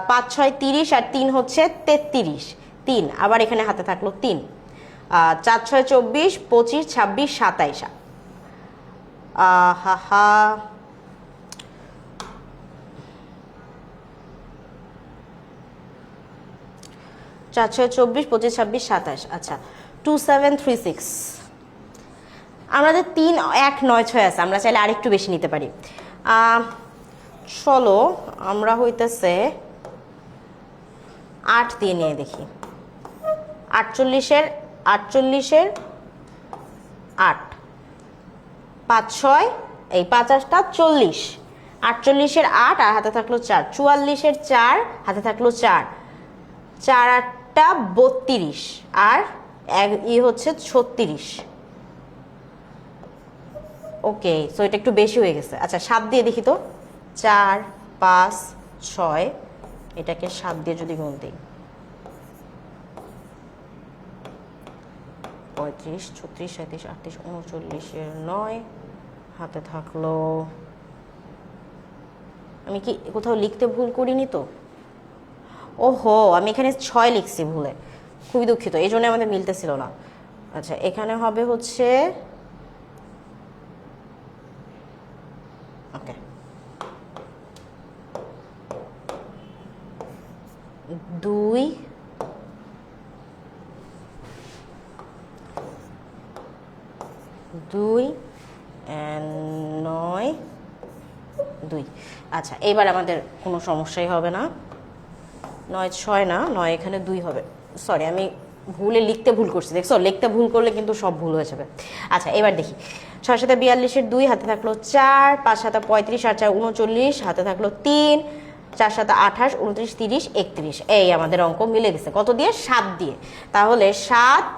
5 6 30, আর 3 হচ্ছে 33, 3, আবার এখানে হাতে থাকলো 3, 4 6 24 25 26 27। হা হা, চার 6 24 25 26 27। আচ্ছা 2736, আমাদের 3 1 9 6 আছে, আমরা চাইলে আরেকটু বেশি নিতে পারি। চলো আমরা হইতেছে 8 দিয়ে নিয়ে দেখি। 48 8, 5 6 এই 5 8টা 40, 48 8, আর হাতে থাকলো 4, 44 4, হাতে থাকলো 4, 4 8টা 32, আর ই হচ্ছে 36। ওকে, সো এটা একটু বেশি হয়ে গেছে। আচ্ছা 7 দিয়ে দেখি তো, 4 5 6, এটাকে 7 দিয়ে যদি গুণ দিই, 35 36 37 38 39 9, হাতে থাকলো, আমি কি কোথাও লিখতে ভুল করিনি তো? ওহো, আমি এখানে 6 লিখছি ভুলে, খুবই দুঃখিত, এই জন্য আমাদের মিলতেছিল না। আচ্ছা এখানে হবে হচ্ছে ওকে 2 2 9 2। আচ্ছা এবার আমাদের কোনো সমস্যাই হবে না। 9 6 না, 9 এখানে 2 হবে। সরি, আমি ভুলে লিখতে ভুল করছি, দেখছো লিখতে ভুল করলে কিন্তু সব ভুল হয়ে যাবে। আচ্ছা এবার দেখি, 6 7 42 2, হাতে থাকলো 4, 5 7 35, আর 4 39, হাতে থাকলো 3, 4 7 28 29 30 31। এই আমাদের অঙ্ক মিলে গেছে, কত দিয়ে, 7 দিয়ে। তাহলে 7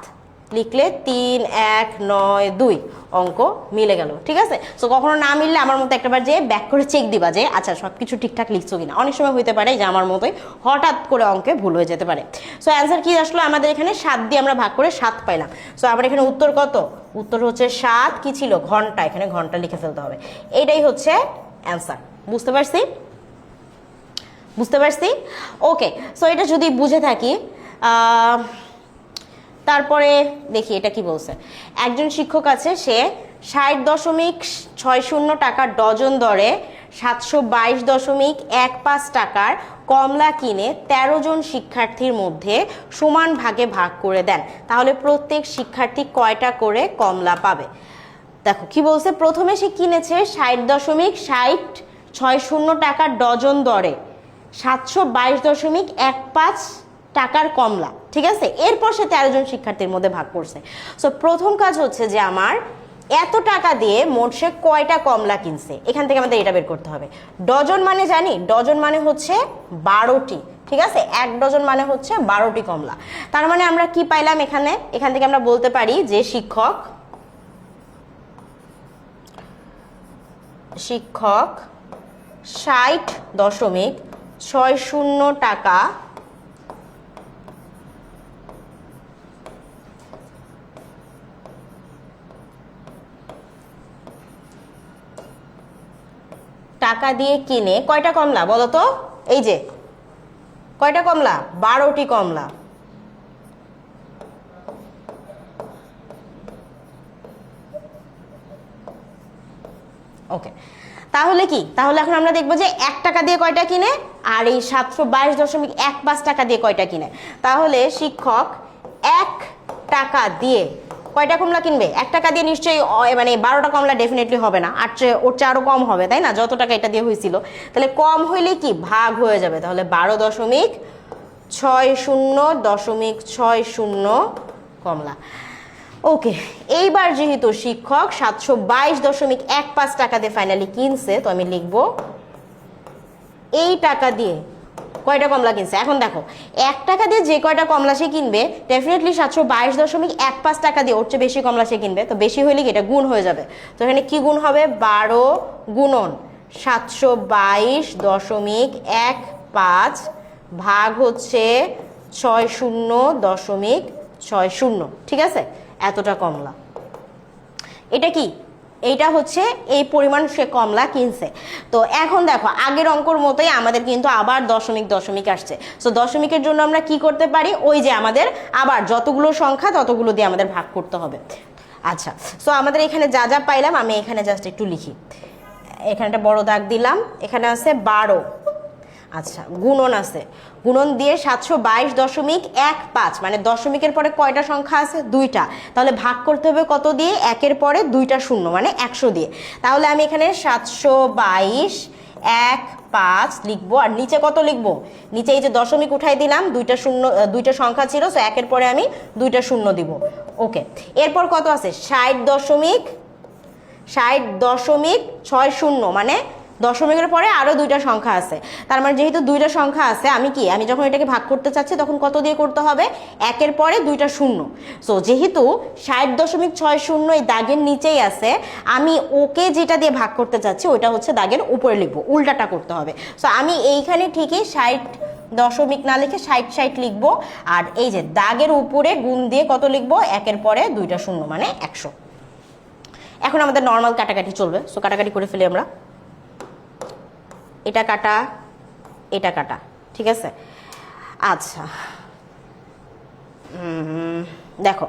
লিখলে 3 1 9 2, অঙ্ক মিলে গেল। ঠিক আছে, সো কখনো না মিললে আমার মতো একটাবার যে ব্যাক করে চেক দিবা যে আচ্ছা সবকিছু ঠিকঠাক লিখছো কিনা। অনেক সময় হইতে পারে যে আমার মতোই হঠাৎ করে অঙ্কে ভুল হয়ে যেতে পারে। সো অ্যান্সার কি আসলো আমাদের এখানে, 7 দিয়ে আমরা ভাগ করে 7 পাইলাম। সো আমার এখানে উত্তর কত, উত্তর হচ্ছে 7, কি ছিল ঘন্টা, এখানে ঘন্টা লিখে ফেলতে হবে। এইটাই হচ্ছে অ্যান্সার। বুঝতে পারছি, বুঝতে পারছি। ওকে, সো এটা যদি বুঝে থাকি, তারপরে দেখি এটা কি বলছে। একজন শিক্ষক আছে, সে 60.60 টাকা ডজন দরে 722.15 টাকার কমলা কিনে 13 জন শিক্ষার্থীর মধ্যে সমান ভাগে ভাগ করে দেন, তাহলে প্রত্যেক শিক্ষার্থী কয়টা করে কমলা পাবে? দেখো কি বলছে, প্রথমে সে কিনেছে 60.60 টাকা ডজন দরে 722.15 টাকার কমলা, ঠিক আছে। এরপর সে 13 জন শিক্ষার্থীর মধ্যে ভাগ করছে। সো প্রথম কাজ হচ্ছে যে আমার এত টাকা দিয়ে মোট সে কয়টা কমলা কিনছে, এখান থেকে আমাদের এটা বের করতে হবে। ডজন মানে জানি, ডজন মানে হচ্ছে 12টি, ঠিক আছে, 1 ডজন মানে হচ্ছে 12টি কমলা। তার মানে আমরা কি পাইলাম এখানে, এখান থেকে আমরা বলতে পারি যে শিক্ষক 60.60 টাকা দিয়ে কিনে কয়টা কমলা বলো তো? এই যে কয়টা কমলা, 12টি কমলা। ওকে, তাহলে কি, তাহলে এখন আমরা দেখবো যে 1 টাকা দিয়ে কয়টা কিনে আর এই 722.15 টাকা দিয়ে কয়টা কিনে। তাহলে শিক্ষক 1 টাকা দিয়ে কয়টা কমলা কিনবে? 1 টাকা দিয়ে নিশ্চয়ই মানে 12টা কমলা ডেফিনেটলি হবে না, আর ওর চেয়ে আরো কম হবে, তাই না? যত টাকা এটা দিয়ে হয়েছিল, তাহলে কম হইলে কি ভাগ হয়ে যাবে, তাহলে 12.60.60 কমলা। ওকে, এইবার যেহেতু শিক্ষক 722.15 টাকা দিয়ে ফাইনালি কিনছে, তো আমি লিখবো এই টাকা দিয়ে কয়টা কমলা কিনছে। এখন দেখো 1 টাকা দিয়ে যে কয়টা কমলা সে কিনবে ডেফিনেটলি 722.15 টাকা দিয়ে ওর চেয়ে বেশি কমলা সে কিনবে, তো বেশি হইলে কি এটা গুণ হয়ে যাবে। তো এখানে কি গুণ হবে, 12 গুণন 722.15 ভাগ হচ্ছে 60.60, ঠিক আছে, এতটা কমলা। এটা কি, এইটা হচ্ছে এই পরিমাণ সে কমলা কিনছে। তো এখন দেখো আগের অঙ্কর মতোই আমাদের কিন্তু আবার দশমিক দশমিক আসছে। সো দশমিকের জন্য আমরা কি করতে পারি, ওই যে আমাদের আবার যতগুলো সংখ্যা ততগুলো দিয়ে আমাদের ভাগ করতে হবে। আচ্ছা, সো আমাদের এখানে যা যা পাইলাম আমি এখানে জাস্ট একটু লিখি। এখানে একটা বড় দাগ দিলাম, এখানে আছে 12, আচ্ছা গুণন আছে, গুণন দিয়ে 722.15 মানে দশমিকের পরে কয়টা সংখ্যা আছে, 2টা, তাহলে ভাগ করতে হবে কত দিয়ে, 1-এর পরে 2টা শূন্য মানে 100 দিয়ে। তাহলে আমি এখানে 722.15 লিখবো, আর নিচে কত লিখবো, নিচে এই যে দশমিক উঠাই দিলাম, 2টা শূন্য, 2টা সংখ্যা ছিল, সো 1-এর পরে আমি 2টা শূন্য দিব। ওকে, এরপর কত আছে, 60.60.60 মানে দশমিকের পরে আরো 2টা সংখ্যা আছে। তার মানে যেহেতু 2টা সংখ্যা আছে, আমি যখন এটাকে ভাগ করতে চাচ্ছি তখন কত দিয়ে করতে হবে, 1-এর পরে 2টা শূন্য। সো যেহেতু 60.60 এই দাগের নিচেই আছে, আমি ওকে যেটা দিয়ে ভাগ করতে চাচ্ছি ওইটা হচ্ছে দাগের উপরে লিখবো, উল্টাটা করতে হবে। সো আমি এইখানে ঠিকই 60 দশমিক না লিখে 60 লিখবো, আর এই যে দাগের উপরে গুণ দিয়ে কত লিখবো, 1-এর পরে 2টা শূন্য মানে 100। এখন আমাদের নর্মাল কাটাকাটি চলবে, সো কাটাকাটি করে ফেলি আমরা। এটা কাটা, এটা কাটা, ঠিক আছে। আচ্ছা দেখো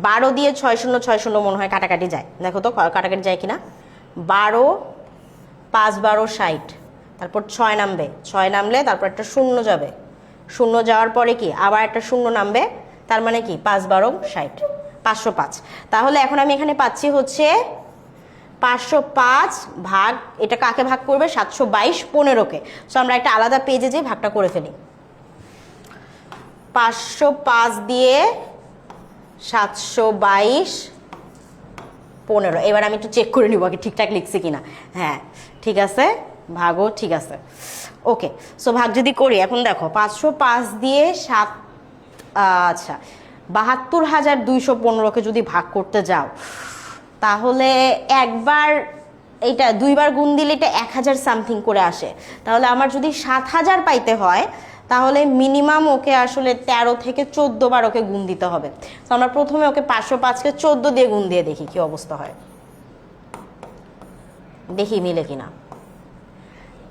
12 দিয়ে 6060 মনে হয় কাটাকাটি যায়, দেখো তো কাটাকাটি যায় কিনা। 12 5 12 60, তারপর 6 নামবে, 6 নামলে তারপর একটা শূন্য যাবে, শূন্য যাওয়ার পরে কি আবার একটা শূন্য নামবে, তার মানে কি 5 12 60, 505। তাহলে এখন আমি এখানে পাচ্ছি হচ্ছে 505 ভাগ, এটা কাকে ভাগ করবে, 722 15কে। সো আমরা একটা আলাদা পেজে যে ভাগটা করে ফেলি, 505 দিয়ে 722 15। এবার আমি একটু চেক করে নিব আগে ঠিকঠাক লিখছি কিনা। হ্যাঁ ঠিক আছে, ভাগও ঠিক আছে। ওকে, সো ভাগ যদি করি, এখন দেখো 505 দিয়ে 7, আচ্ছা 72,215কে যদি ভাগ করতে যাও, তাহলে একবার এইটা 2বার গুণ দিলে এটা 1000 সামথিং করে আসে। তাহলে আমার যদি 7000 পাইতে হয়, তাহলে মিনিমাম ওকে আসলে 13 থেকে 14 বার ওকে গুণ দিতে হবে। তো আমরা প্রথমে ওকে 505কে 14 দিয়ে গুণ দিয়ে দেখি কি অবস্থা হয়, দেখি মিলে কিনা।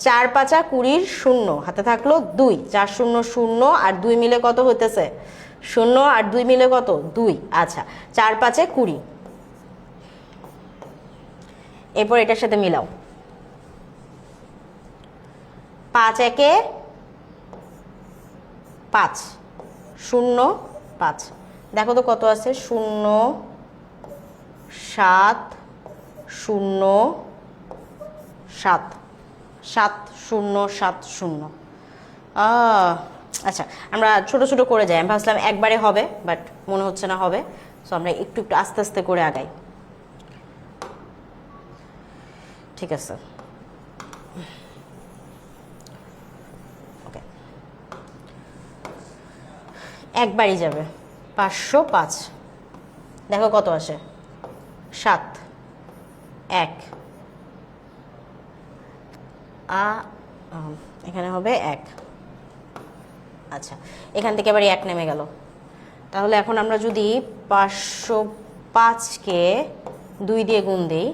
4 5 20, শূন্য হাতে থাকলো 2, 4 0 0 আর 2 মিলে কত হইতেছে, 0 আর 2 মিলে কত 2। আচ্ছা 4 5 20, এরপর এটার সাথে মিলাও, 5 1 5 0 5, দেখো তো কত আছে, 0 7 0 7 7 0 7 0। আচ্ছা আমরা ছোট ছোট করে যাই, আমি ভাবছিলাম একবারে হবে, বাট মনে হচ্ছে না হবে। সো আমরা একটু একটু আস্তে আস্তে করে আগাই। ঠিক আছে, ওকে, একবারই যাবে 505। দেখো কত আসে, 7, 1, এখানে হবে 1। আচ্ছা, এখান থেকে আবার 1 নেমে গেল। তাহলে এখন আমরা যদি 505কে 2 দিয়ে গুণ দিই,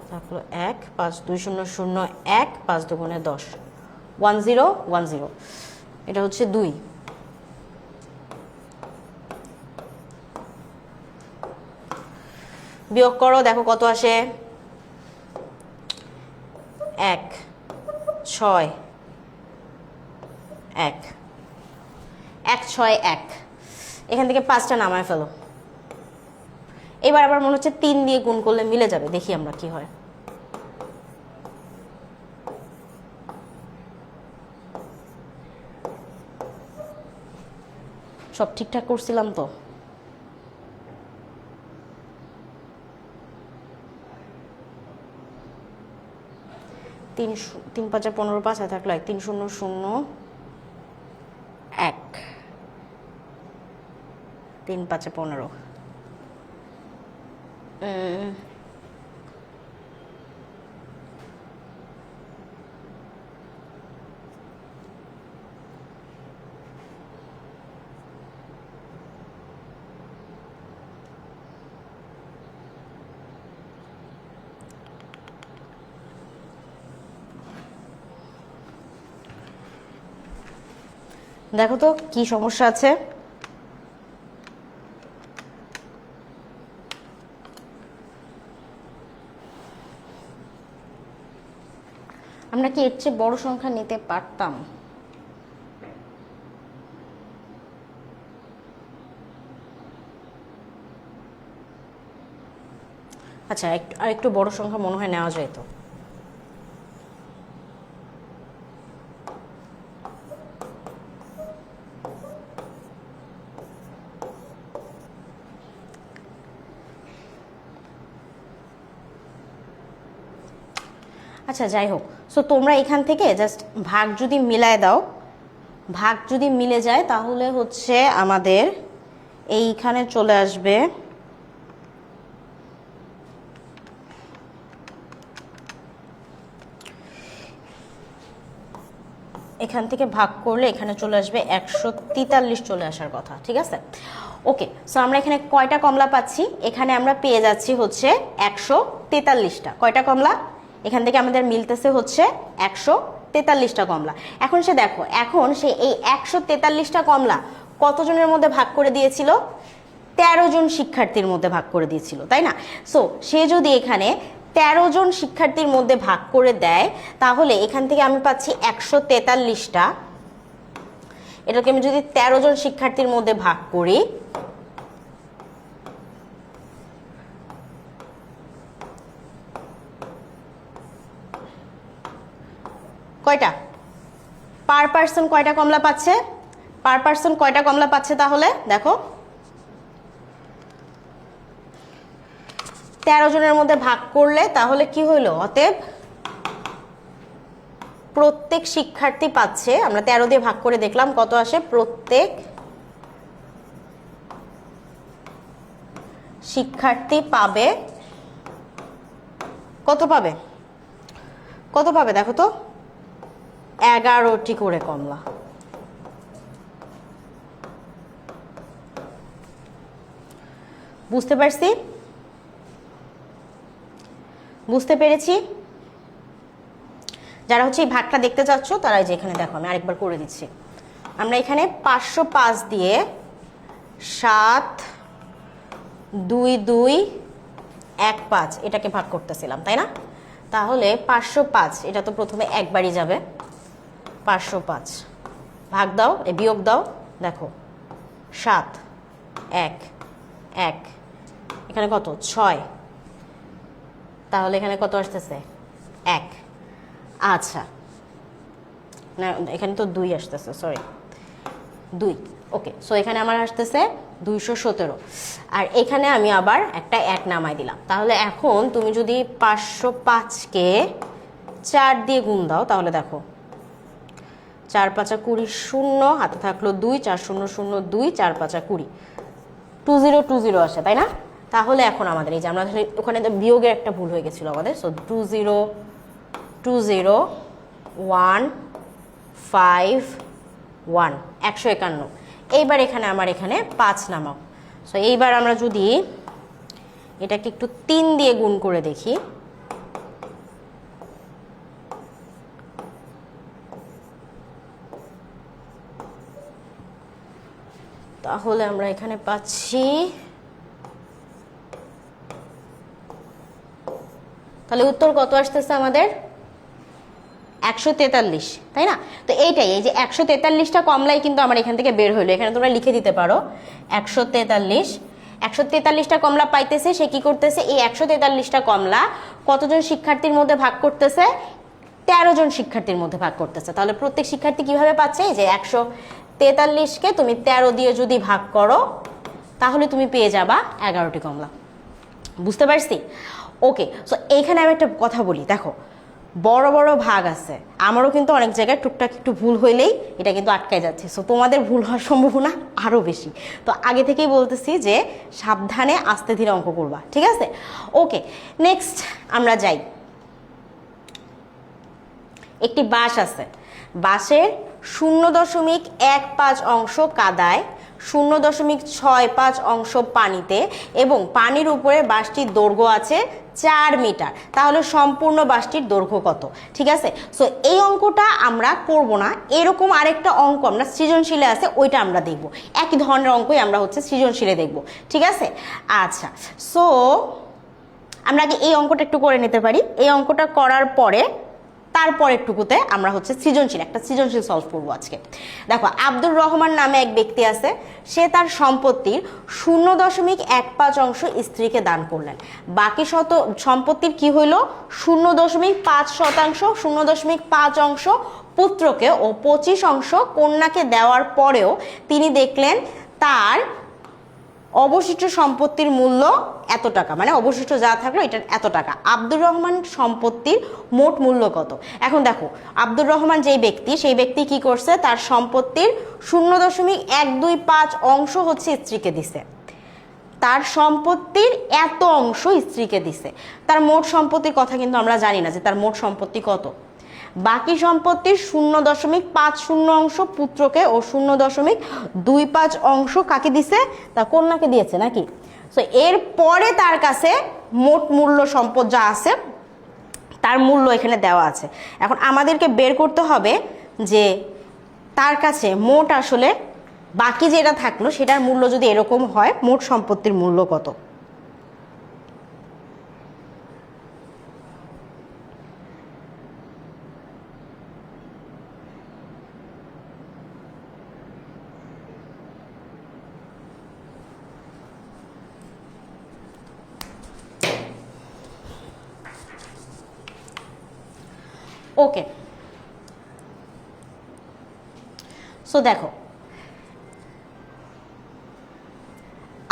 তাহলে 1, 5, 2, 0, 0, 1, 5 দুগুণে 10, 1010। এটা হচ্ছে 2। বিয়োগ করো, দেখো কত আসে, 1, 6, 1, 1, 6, 1। এখান থেকে 5টা নামায় ফেলো। এবার আবার মনে হচ্ছে 3 দিয়ে গুণ করলে মিলে যাবে, দেখি আমরা কি হয়। সব ঠিকঠাক করছিলাম তো? 3 5 15, 5 থাকলো 1, 3 0 0 1, 3 5 15। দেখো তো কি সমস্যা আছে। আমরা কি এর চেয়ে বড় সংখ্যা নিতে পারতাম? আচ্ছা, আর একটু বড় সংখ্যা মনে হয় নেওয়া যায় তো। আচ্ছা, যাই হোক, সো তোমরা এখান থেকে জাস্ট ভাগ যদি মিলায় দাও, ভাগ যদি মিলে যায় তাহলে হচ্ছে আমাদের এইখানে চলে আসবে এখান থেকে ভাগ করলে এখানে চলে আসবে 143 চলে আসার কথা। ঠিক আছে, ওকে। সো আমরা এখানে কয়টা কমলা পাচ্ছি? এখানে আমরা পেয়ে যাচ্ছি হচ্ছে 143টা। কয়টা কমলা? এখান থেকে আমাদের মিলতেছে হচ্ছে 143টা কমলা। এখন সে দেখো, এখন সে এই 143টা কমলা কতজনের মধ্যে ভাগ করে দিয়েছিল? 13 জন শিক্ষার্থীর মধ্যে ভাগ করে দিয়েছিল, তাই না? সো সে যদি এখানে 13 জন শিক্ষার্থীর মধ্যে ভাগ করে দেয়, তাহলে এখান থেকে আমি পাচ্ছি 143টা। এটাকে আমি যদি 13 জন শিক্ষার্থীর মধ্যে ভাগ করি, কয়টা পার পার্সন কয়টা কমলা পাচ্ছে? পার পার্সন কয়টা কমলা পাচ্ছে? তাহলে দেখো 13 জনের মধ্যে ভাগ করলে তাহলে কি হইল? অতএব প্রত্যেক শিক্ষার্থী পাচ্ছে, আমরা 13 দিয়ে ভাগ করে দেখলাম কত আসে, প্রত্যেক শিক্ষার্থী পাবে কত পাবে? কত পাবে দেখো তো? 11টি করে কমলা। বুঝতে পারছি? বুঝতে পেরেছি? যারা হচ্ছে এই ভাগটা দেখতে চাচ্ছ তারা যে এখানে দেখো, আমি আরেকবার করে দিচ্ছি। আমরা এখানে 505 দিয়ে 7, 2, 2, 1, 5 এটাকে ভাগ করতেছিলাম, তাই না? তাহলে 505 এটা তো প্রথমে একবারই যাবে। 505 ভাগ দাও, বিয়োগ দাও, দেখো 7, 1, 1, এখানে কত? 6। তাহলে এখানে কত আসতেছে? 1। আচ্ছা, না এখানে তো 2 আসতেছে, সরি 2। ওকে, সো এখানে আমার আসতেছে 217, আর এখানে আমি আবার একটা 1 নামাই দিলাম। তাহলে এখন তুমি যদি 505কে 4 দিয়ে গুণ দাও, তাহলে দেখো 4 5 20, 0 হাতে থাকলো 2, 4 0 0 2, 4 5 20, 2020 আসে, তাই না? তাহলে এখন আমাদের এই যে আমরা ওখানে বিয়োগের একটা ভুল হয়ে গেছিল আমাদের, সো 2020151 151। এইবার এখানে আমার এখানে 5 নামাও। সো এইবার আমরা যদি এটাকে একটু 3 দিয়ে গুণ করে দেখি, তাহলে আমরা এখানে পাচ্ছি, তাহলে উত্তর কত আসতেছে আমাদের? 143, তাই না? তো এইটাই, এই যে 143টা কমলাই কিন্তু আমার এখান থেকে বের হইলো। এখানে তোমরা লিখে দিতে পারো 143টা কমলা পাইতেছে। সে কি করতেছে? এই 143টা কমলা কতজন শিক্ষার্থীর মধ্যে ভাগ করতেছে? 13 জন শিক্ষার্থীর মধ্যে ভাগ করতেছে। তাহলে প্রত্যেক শিক্ষার্থী কিভাবে পাচ্ছে? এই যে 143কে তুমি 13 দিয়ে যদি ভাগ করো, তাহলে তুমি পেয়ে যাবা 11টি কমলা। বুঝতে পারছি? ওকে, সো এইখানে আমি একটা কথা বলি, দেখো বড় বড় ভাগ আছে, আমারও কিন্তু অনেক জায়গায় টুকটাক একটু ভুল হইলেই এটা কিন্তু আটকায় যাচ্ছে। সো তোমাদের ভুল হওয়ার সম্ভাবনা আরও বেশি। তো আগে থেকেই বলতেছি যে সাবধানে আস্তে ধীরে অঙ্ক করবা, ঠিক আছে? ওকে, নেক্সট আমরা যাই। একটি বাস আছে, বাসের 0.15 অংশ কাদায়, 0.65 অংশ পানিতে এবং পানির উপরে বাসটির দৈর্ঘ্য আছে 4 মিটার। তাহলে সম্পূর্ণ বাসটির দৈর্ঘ্য কত? ঠিক আছে, সো এই অঙ্কটা আমরা করব না, এরকম আরেকটা অঙ্ক আমরা সৃজনশীলে আছে, ওইটা আমরা দেখব। একই ধরনের অঙ্কই আমরা হচ্ছে সৃজনশীলে দেখব, ঠিক আছে? আচ্ছা, সো আমরা আগে এই অঙ্কটা একটু করে নিতে পারি। এই অঙ্কটা করার পরে তারপরের টুকুতে আমরা হচ্ছে একটা সৃজনশীল সলভ করবো আজকে। দেখো, আব্দুর রহমান নামে এক ব্যক্তি আছে, সে তার সম্পত্তির 0.15 অংশ স্ত্রীকে দান করলেন। বাকি সম্পত্তির কি হইল? 0.5%, 0.5 অংশ পুত্রকে ও 25 অংশ কন্যাকে দেওয়ার পরেও তিনি দেখলেন তার অবশিষ্ট সম্পত্তির মূল্য এত টাকা, মানে অবশিষ্ট যা থাকলো এটা এত টাকা। আব্দুর রহমান সম্পত্তির মোট মূল্য কত? এখন দেখো, আব্দুর রহমান যেই ব্যক্তি, সেই ব্যক্তি কি করছে? তার সম্পত্তির 0.125 অংশ হচ্ছে স্ত্রীকে দিছে। তার সম্পত্তির এত অংশ স্ত্রীকে দিছে। তার মোট সম্পত্তির কথা কিন্তু আমরা জানি না যে তার মোট সম্পত্তি কত। বাকি সম্পত্তির 0.50 অংশ পুত্রকে ও 0.25 অংশ কাকে দিছে? তার কন্যাকে দিয়েছে নাকি? সো এর পরে তার কাছে মোট মূল্য সম্পদ যা আছে তার মূল্য এখানে দেওয়া আছে। এখন আমাদেরকে বের করতে হবে যে তার কাছে মোট আসলে বাকি যেটা থাকলো সেটার মূল্য যদি এরকম হয়, মোট সম্পত্তির মূল্য কত? ওকে, সো দেখো,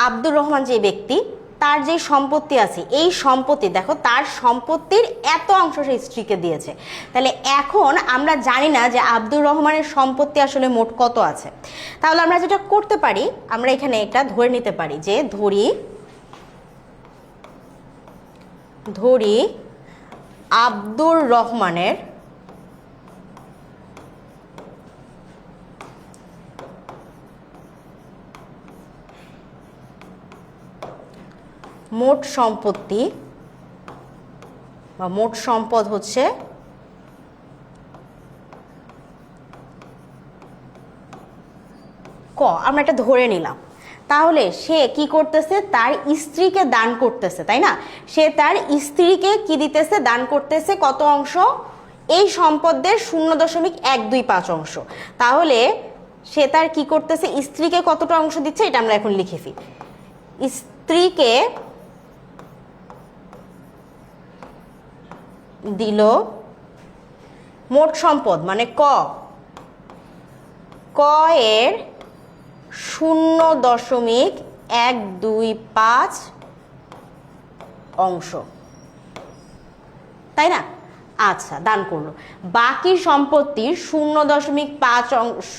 আব্দুর রহমান যে ব্যক্তি, তার যে সম্পত্তি আছে, এই সম্পত্তি দেখো, তার সম্পত্তির এত অংশ সে স্ত্রীকে দিয়েছে। তাহলে এখন আমরা জানি না যে আব্দুর রহমানের সম্পত্তি আসলে মোট কত আছে। তাহলে আমরা যেটা করতে পারি, আমরা এখানে এটা ধরে নিতে পারি যে ধরি আব্দুর রহমানের মোট সম্পত্তি বা মোট সম্পদ হচ্ছে ক। আমরা এটা ধরে নিলাম। তাহলে সে কি করতেছে? তার স্ত্রীকে দান করতেছে, তাই না? সে তার স্ত্রীকে কি দিতেছে? দান করতেছে কত অংশ? এই সম্পদের 0.125 অংশ। তাহলে সে তার কি করতেছে? স্ত্রীকে কতটা অংশ দিচ্ছে এটা আমরা এখন লিখেছি। স্ত্রীকে দিল মোট সম্পদ মানে ক এর 0.125 অংশ, তাই না? আচ্ছা, দান করলো। বাকি সম্পত্তির 0.5 অংশ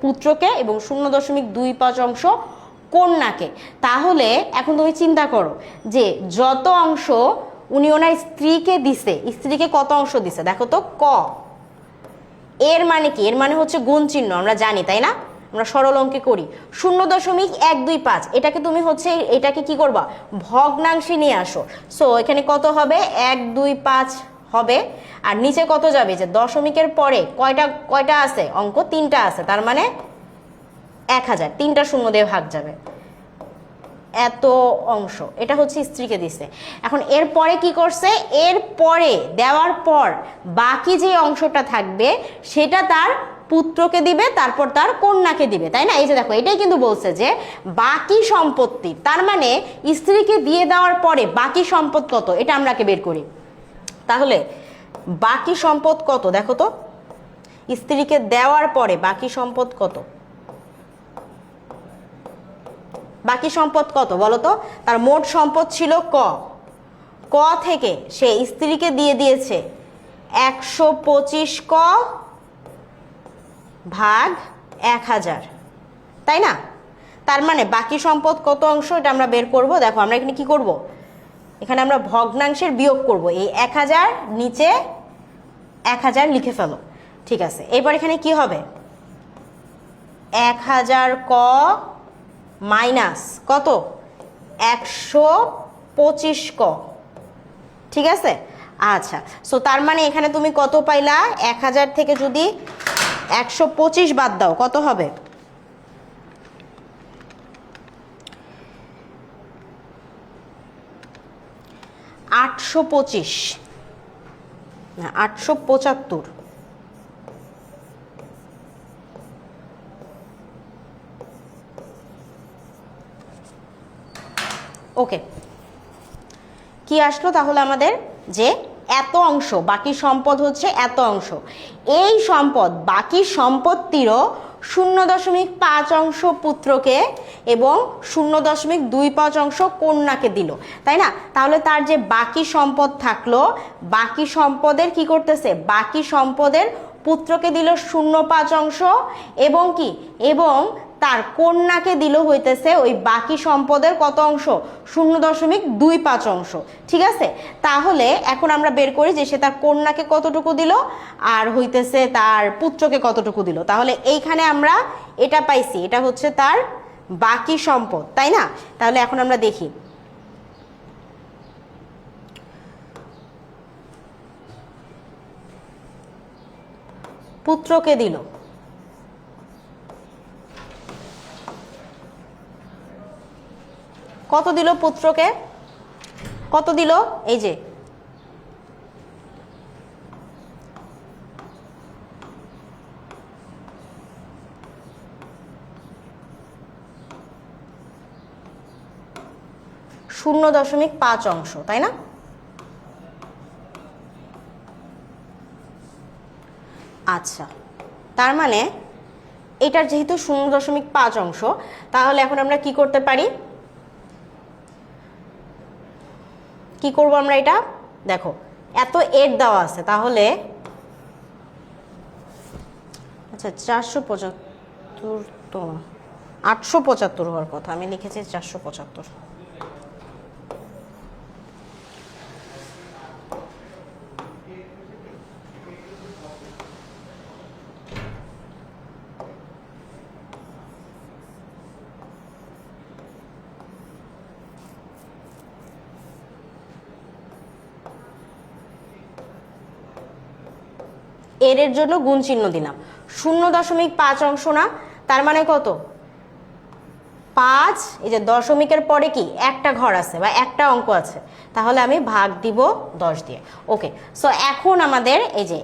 পুত্রকে এবং 0.25 অংশ কন্যাকে। তাহলে এখন তুমি চিন্তা করো যে যত অংশ উনি ওনার স্ত্রীকে দিছে, স্ত্রীকে কত অংশ দিছে দেখো তো, ক। এর মানে কি? এর মানে হচ্ছে গুণ চিহ্ন, আমরা জানি তাই না, আমরা সরল অঙ্কে করি। 0.125 এটাকে তুমি হচ্ছে এটাকে কি করবা, ভগ্নাংশে নিয়ে আসো। সো এখানে কত হবে, 125 হবে। আর নিচে কত যাবে, যে দশমিকের পরে কয়টা আছে অঙ্ক, 3টা আছে, তার মানে 1000, 3টা শূন্য দিয়ে ভাগ যাবে, এত অংশ। এটা হচ্ছে স্ত্রীকে দিছে। এখন এরপরে কি করছে, এরপরে দেওয়ার পর বাকি যে অংশটা থাকবে সেটা তার পুত্রকে দিবে, তারপর তার কন্যাকে দিবে, তাই না? এই যে দেখো, এটাই কিন্তু বলছে যে বাকি সম্পত্তি, তার মানে স্ত্রীকে দিয়ে দেওয়ার পরে বাকি সম্পদ কত, এটা আমরাকে বের করি। তাহলে বাকি সম্পদ কত দেখো তো, স্ত্রীকে দেওয়ার পরে বাকি সম্পদ কত, বাকি সম্পদ কত বলো তো? তার মোট সম্পদ ছিল ক, ক থেকে সে স্ত্রীকে দিয়ে দিয়েছে 125 ক ভাগ 1000, তাই না? তার মানে বাকি সম্পদ কত অংশ, এটা আমরা বের করব। দেখো আমরা এখানে কি করব, এখানে আমরা ভগ্নাংশের বিয়োগ করব। এই 1000 নিচে 1000 লিখে ফেলো, ঠিক আছে? এবার এখানে কি হবে, 1000 ক মাইনাস কত, 125 ক, ঠিক আছে? আচ্ছা, সো তার মানে এখানে তুমি কত পাইলা, 1000 থেকে যদি 125 বাদ দাও কত হবে, 825 না 875। ওকে, কি আসলো তাহলে আমাদের, যে এত অংশ, বাকি সম্পদ হচ্ছে এত অংশ। এই সম্পদ, বাকি সম্পত্তিরও 0.5 অংশ পুত্রকে এবং 0.25 অংশ কন্যাকে দিল, তাই না? তাহলে তার যে বাকি সম্পদ থাকলো, বাকি সম্পদের কি করতেছে, বাকি সম্পদের পুত্রকে দিল 0.5 অংশ এবং কি, এবং তার কন্যাকে দিল হইতেছে ওই বাকি সম্পদের কত অংশ, 0.25 অংশ, ঠিক আছে? তাহলে এখন আমরা বের করি যে সে তার কন্যাকে কতটুকু দিল আর হইতেছে তার পুত্রকে কতটুকু দিল। তাহলে এইখানে আমরা এটা পাইছি, এটা হচ্ছে তার বাকি সম্পদ, তাই না? তাহলে এখন আমরা দেখি, পুত্রকে দিল কত, দিল পুত্রকে কত দিল, এই যে 0.5 অংশ, তাই না? আচ্ছা, তার মানে এটার যেহেতু 0.5 অংশ, তাহলে এখন আমরা কি করতে পারি, কি করব আমরা, এটা দেখো এত 8 দেওয়া আছে, তাহলে আচ্ছা 475 তো 875 হওয়ার কথা, আমি লিখেছি 475। এর জন্য গুণ চিহ্ন দিলাম, 0.5 অংশ না, তার মানে কত, 5, এই যে দশমিকের পরে কি একটা ঘর আছে বা একটা অঙ্ক আছে, তাহলে আমি ভাগ দিব 10 দিয়ে। ওকে, সো এখন আমাদের এই যে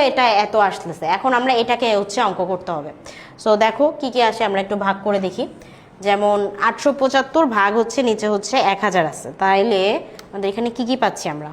এটা এত আসতেছে, এখন আমরা এটাকে হচ্ছে অঙ্ক করতে হবে। সো দেখো কি কি আসে, আমরা একটু ভাগ করে দেখি। যেমন 875 ভাগ হচ্ছে নিচে হচ্ছে 1000 আছে, তাইলে আমাদের এখানে কি কি পাচ্ছি আমরা,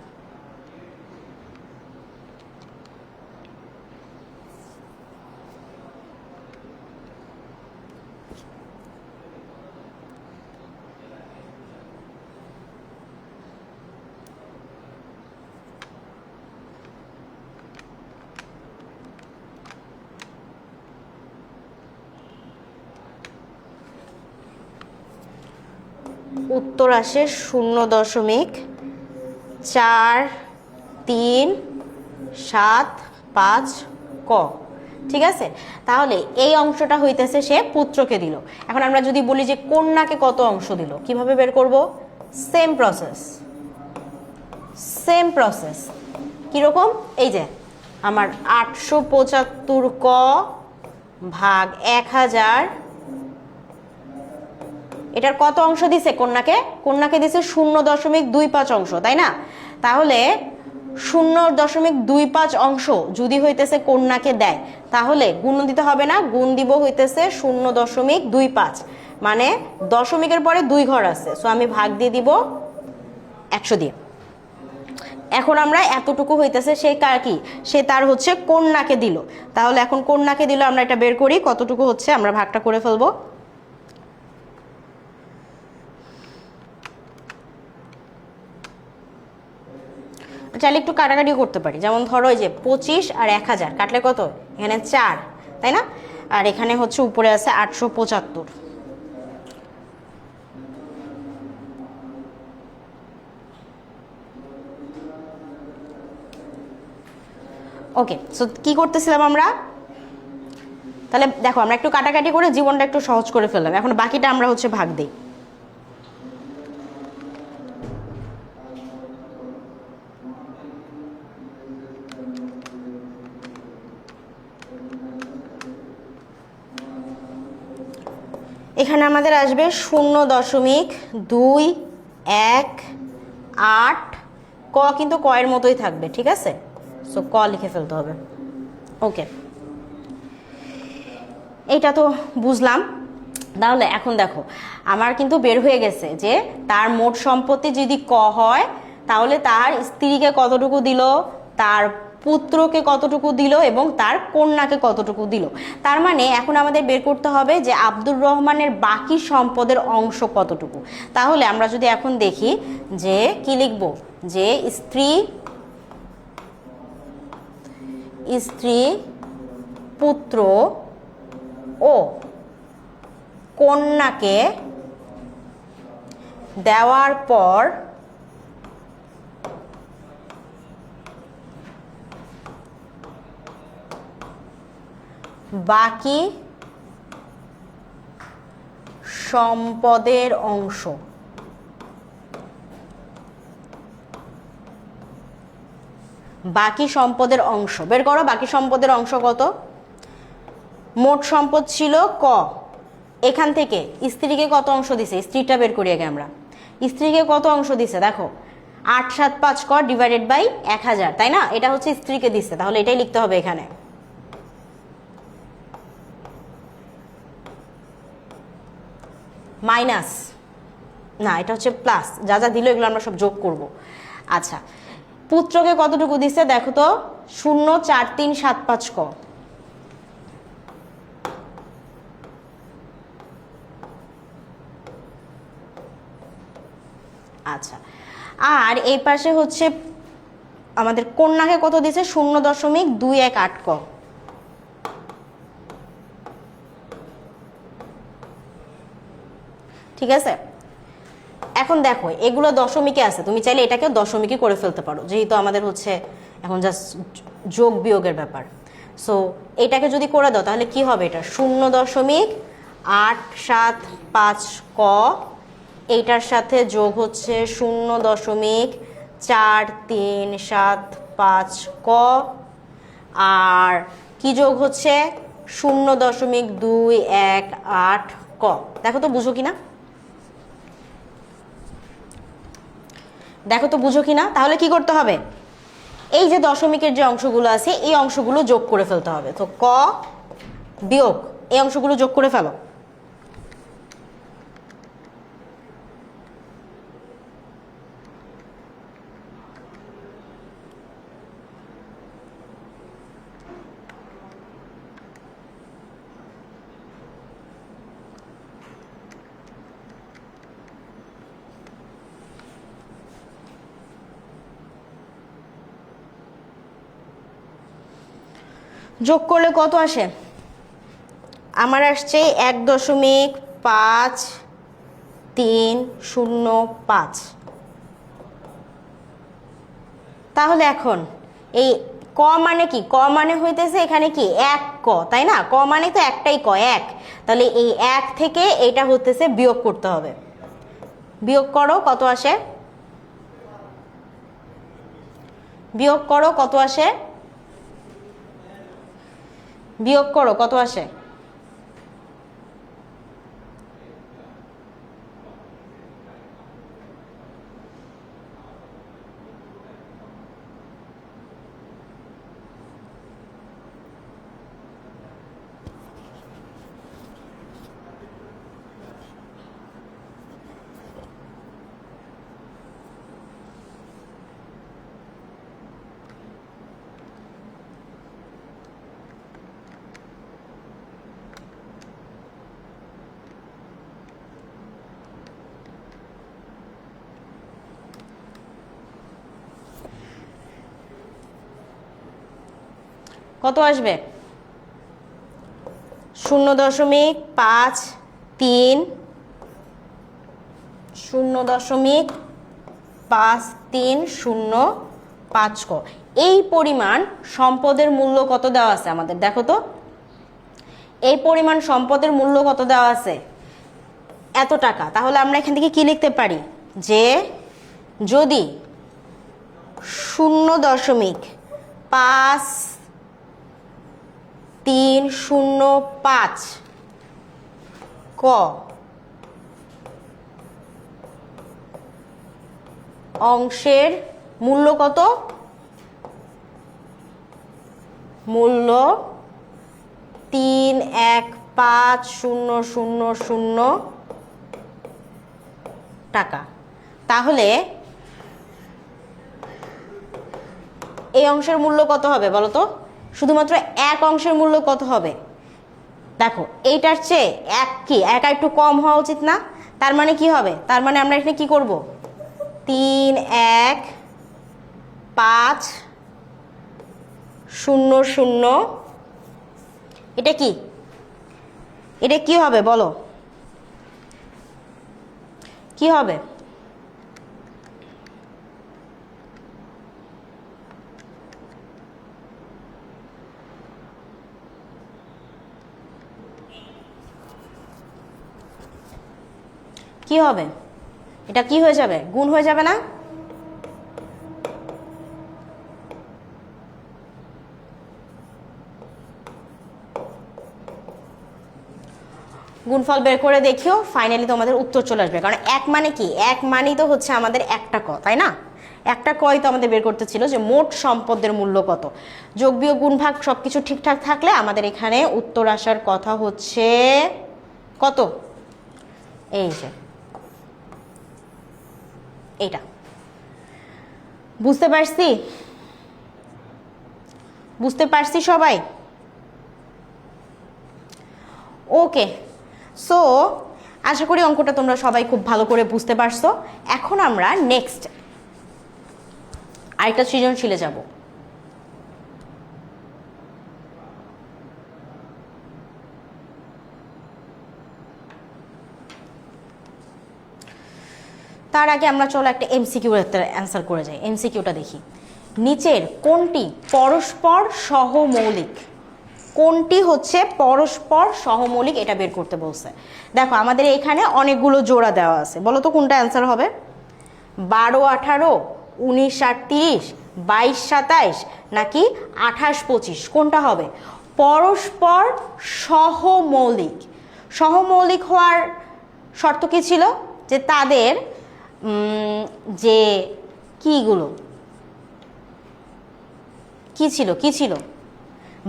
উত্তর আসে 0.4375 ক। ঠিক আছে, তাহলে এই অংশটা হইতেছে সে পুত্রকে দিল। এখন আমরা যদি বলি যে কন্যাকে কত অংশ দিল, কিভাবে বের করব? Same process, same process. কিরকম? এই যে আমার 875 ক ভাগ 1000, এটার কত অংশ দিছে কন্যাকে? কন্যাকে দিছে 0.25 অংশ, তাই না? তাহলে 0.25 অংশ যদি হইতেছে কন্যাকে দেয়, তাহলে গুণ দিতে হবে না, গুণ দিব হইতেছে 0.25, মানে দশমিকের পরে 2 ঘর আছে, সো আমি ভাগ দিয়ে দিব 100 দিয়ে। এখন আমরা এতটুকু হইতেছে সে কার কি, সে তার হচ্ছে কন্যাকে দিল। তাহলে এখন কন্যাকে দিল, আমরা এটা বের করি কতটুকু হচ্ছে, আমরা ভাগটা করে ফেলবো। চাইলে একটু কাটাকাটি করতে পারি, যেমন ধরো এই যে 25 আর 1000 কাটলে কত? এখানে 4, তাই না? আর এখানে হচ্ছে উপরে আছে 875। ওকে, সো কি করতেছিলাম আমরা? তাহলে দেখো আমরা একটু কাটাকাটি করে জীবনটা একটু সহজ করে ফেললাম। এখন বাকিটা আমরা হচ্ছে ভাগ দিই। এখানে আমাদের আসবে 0.218 ক, কিন্তু ক এর মতোই থাকবে, ঠিক আছে? সো ক লিখে ফেলতে হবে। ওকে, এইটা তো বুঝলাম। তাহলে এখন দেখো আমার কিন্তু বের হয়ে গেছে যে তার মোট সম্পত্তি যদি ক হয়, তাহলে তার স্ত্রীকে কতটুকু দিল, তার পুত্রকে কতটুকু দিল এবং তার কন্যাকে কতটুকু দিল। তার মানে এখন আমাদের বের করতে হবে যে আব্দুর রহমানের বাকি সম্পদের অংশ কতটুকু। তাহলে আমরা যদি এখন দেখি যে কি লিখব, যে স্ত্রী পুত্র ও কন্যাকে দেওয়ার পর বাকি সম্পদের অংশ, বাকি সম্পদের অংশ বের করো। বাকি সম্পদের অংশ কত? মোট সম্পদ ছিল ক, এখান থেকে স্ত্রীকে কত অংশ দিছে, স্ত্রীটা বের করি আগে আমরা। স্ত্রীকে কত অংশ দিছে দেখো, 875 ক ডিভাইডেড বাই 1000, তাই না? এটা হচ্ছে স্ত্রীকে দিচ্ছে, তাহলে এটাই লিখতে হবে এখানে। মাইনাস না, এটা হচ্ছে প্লাস, যা যা দিল এগুলো আমরা সব যোগ করব। আচ্ছা, পুত্রকে কতটুকু দিচ্ছে দেখো তো, 0.4375 ক। আচ্ছা, আর এই পাশে হচ্ছে আমাদের কন্যাকে কত দিছে, 0.218 ক। ঠিক আছে, এখন দেখো এগুলো দশমিকে আছে, তুমি চাইলে এটাকেও দশমিকে করে ফেলতে পারো, যেহেতু আমাদের হচ্ছে এখন জাস্ট যোগ বিয়োগের ব্যাপার। সো এটাকে যদি করে দাও তাহলে কি হবে, এটা 0.875 ক, এইটার সাথে যোগ হচ্ছে 0.4375 ক, আর কি যোগ হচ্ছে 0.218 ক। দেখো তো বুঝো কিনা, দেখো তো বুঝো কিনা। তাহলে কি করতে হবে, এই যে দশমিকের যে অংশগুলো আছে এই অংশগুলো যোগ করে ফেলতে হবে। তো ক বিয়োগ এই অংশগুলো যোগ করে ফেলো। যোগ করলে কত আসে, আমার আসছে 1.5 305। তাহলে এখন এই ক মানে কি? ক মানে হইতেছে এখানে কি এক ক, তাই না? ক মানে তো একটাই ক, এক। তাহলে এই এক থেকে এইটা হইতেছে বিয়োগ করতে হবে। বিয়োগ করো, কত আসে? বিয়োগ করো, কত আসে? বিয়োগ করো, কত আসে? কত আসবে? 0.53 0.5305 ক। এই পরিমাণ সম্পদের মূল্য কত দেওয়া আছে আমাদের? দেখো তো, এই পরিমাণ সম্পদের মূল্য কত দেওয়া আছে? এত টাকা। তাহলে আমরা এখান থেকে কি লিখতে পারি? যে যদি 0.5305 ক অংশের মূল্য কত? মূল্য 315,000 টাকা। তাহলে এই অংশের মূল্য কত হবে বলো তো? শুধুমাত্র এক অংশের মূল্য কত হবে? দেখো, এইটার চেয়ে এক কি একা একটু কম হওয়া উচিত না? তার মানে কি হবে? তার মানে আমরা এখানে কি করব? 31500। এটা কি? এটা কি হবে বলো? কি হবে? কি হবে? এটা কি হয়ে যাবে? গুণ হয়ে যাবে না? গুণফল বের করে দেখিও, ফাইনালি তোমাদের উত্তর চলে আসবে। কারণ এক মানে কি? এক মানেই তো হচ্ছে আমাদের একটা ক, তাই না? একটা কই তো আমাদের বের করতে ছিল যে মোট সম্পদের মূল্য কত। যোগ বিয়োগ গুণ ভাগ সবকিছু ঠিকঠাক থাকলে আমাদের এখানে উত্তর আসার কথা হচ্ছে কত? এই যে এইটা। বুঝতে পারছি? বুঝতে পারছি সবাই? ওকে, সো আশা করি অঙ্কটা তোমরা সবাই খুব ভালো করে বুঝতে পারছো। এখন আমরা নেক্সট আরেকটা সৃজনশীলে যাব। তার আগে আমরা চলো একটা এমসিকিউ অ্যান্সার করে যাই। এমসিকিউটা দেখি। নিচের কোনটি পরস্পর সহমৌলিক? কোনটি হচ্ছে পরস্পর সহমৌলিক এটা বের করতে বলছে। দেখো, আমাদের এখানে অনেকগুলো জোড়া দেওয়া আছে। বলো তো কোনটা অ্যান্সার হবে? 12 18, 19 38, 22 27 নাকি 28 25? কোনটা হবে? পরস্পর সহমৌলিক। সহমৌলিক হওয়ার শর্ত কি ছিল? যে তাদের যে কিগুলো কি ছিল? কি ছিল?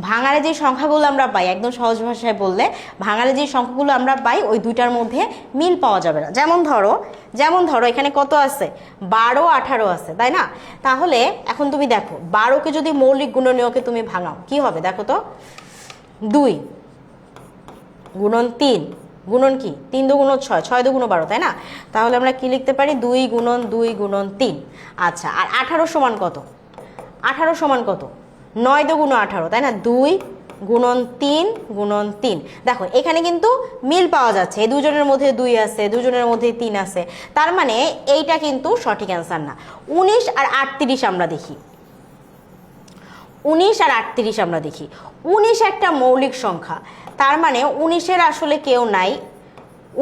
ভাঙালে যে সংখ্যাগুলো আমরা পাই, একদম সহজ ভাষায় বললে ভাঙালে যে সংখ্যাগুলো আমরা পাই ওই দুইটার মধ্যে মিল পাওয়া যাবে না। যেমন ধরো এখানে কত আছে? 12 18 আছে, তাই না? তাহলে এখন তুমি দেখো, 12কে যদি মৌলিক গুণনীয়কে তুমি ভাঙাও কি হবে? দেখো তো, 2 গুণন 3 গুণন কি? 3 2 6, 6 2 12, তাই না? তাহলে আমরা কি লিখতে পারি? 2 গুণন 2 গুণন 3। আচ্ছা, আর 18 সমান কত? 18 সমান কত? 9 2 18, তাই না? 2 গুণন 3 গুণন 3। দেখো এখানে কিন্তু মিল পাওয়া যাচ্ছে, এই দুজনের মধ্যে 2 আছে, দুজনের মধ্যে 3 আছে, তার মানে এইটা কিন্তু সঠিক অ্যান্সার না। 19 আর 38 আমরা দেখি, 19 আর 38 আমরা দেখি। 19 একটা মৌলিক সংখ্যা, তার মানে 19-এর আসলে কেউ নাই,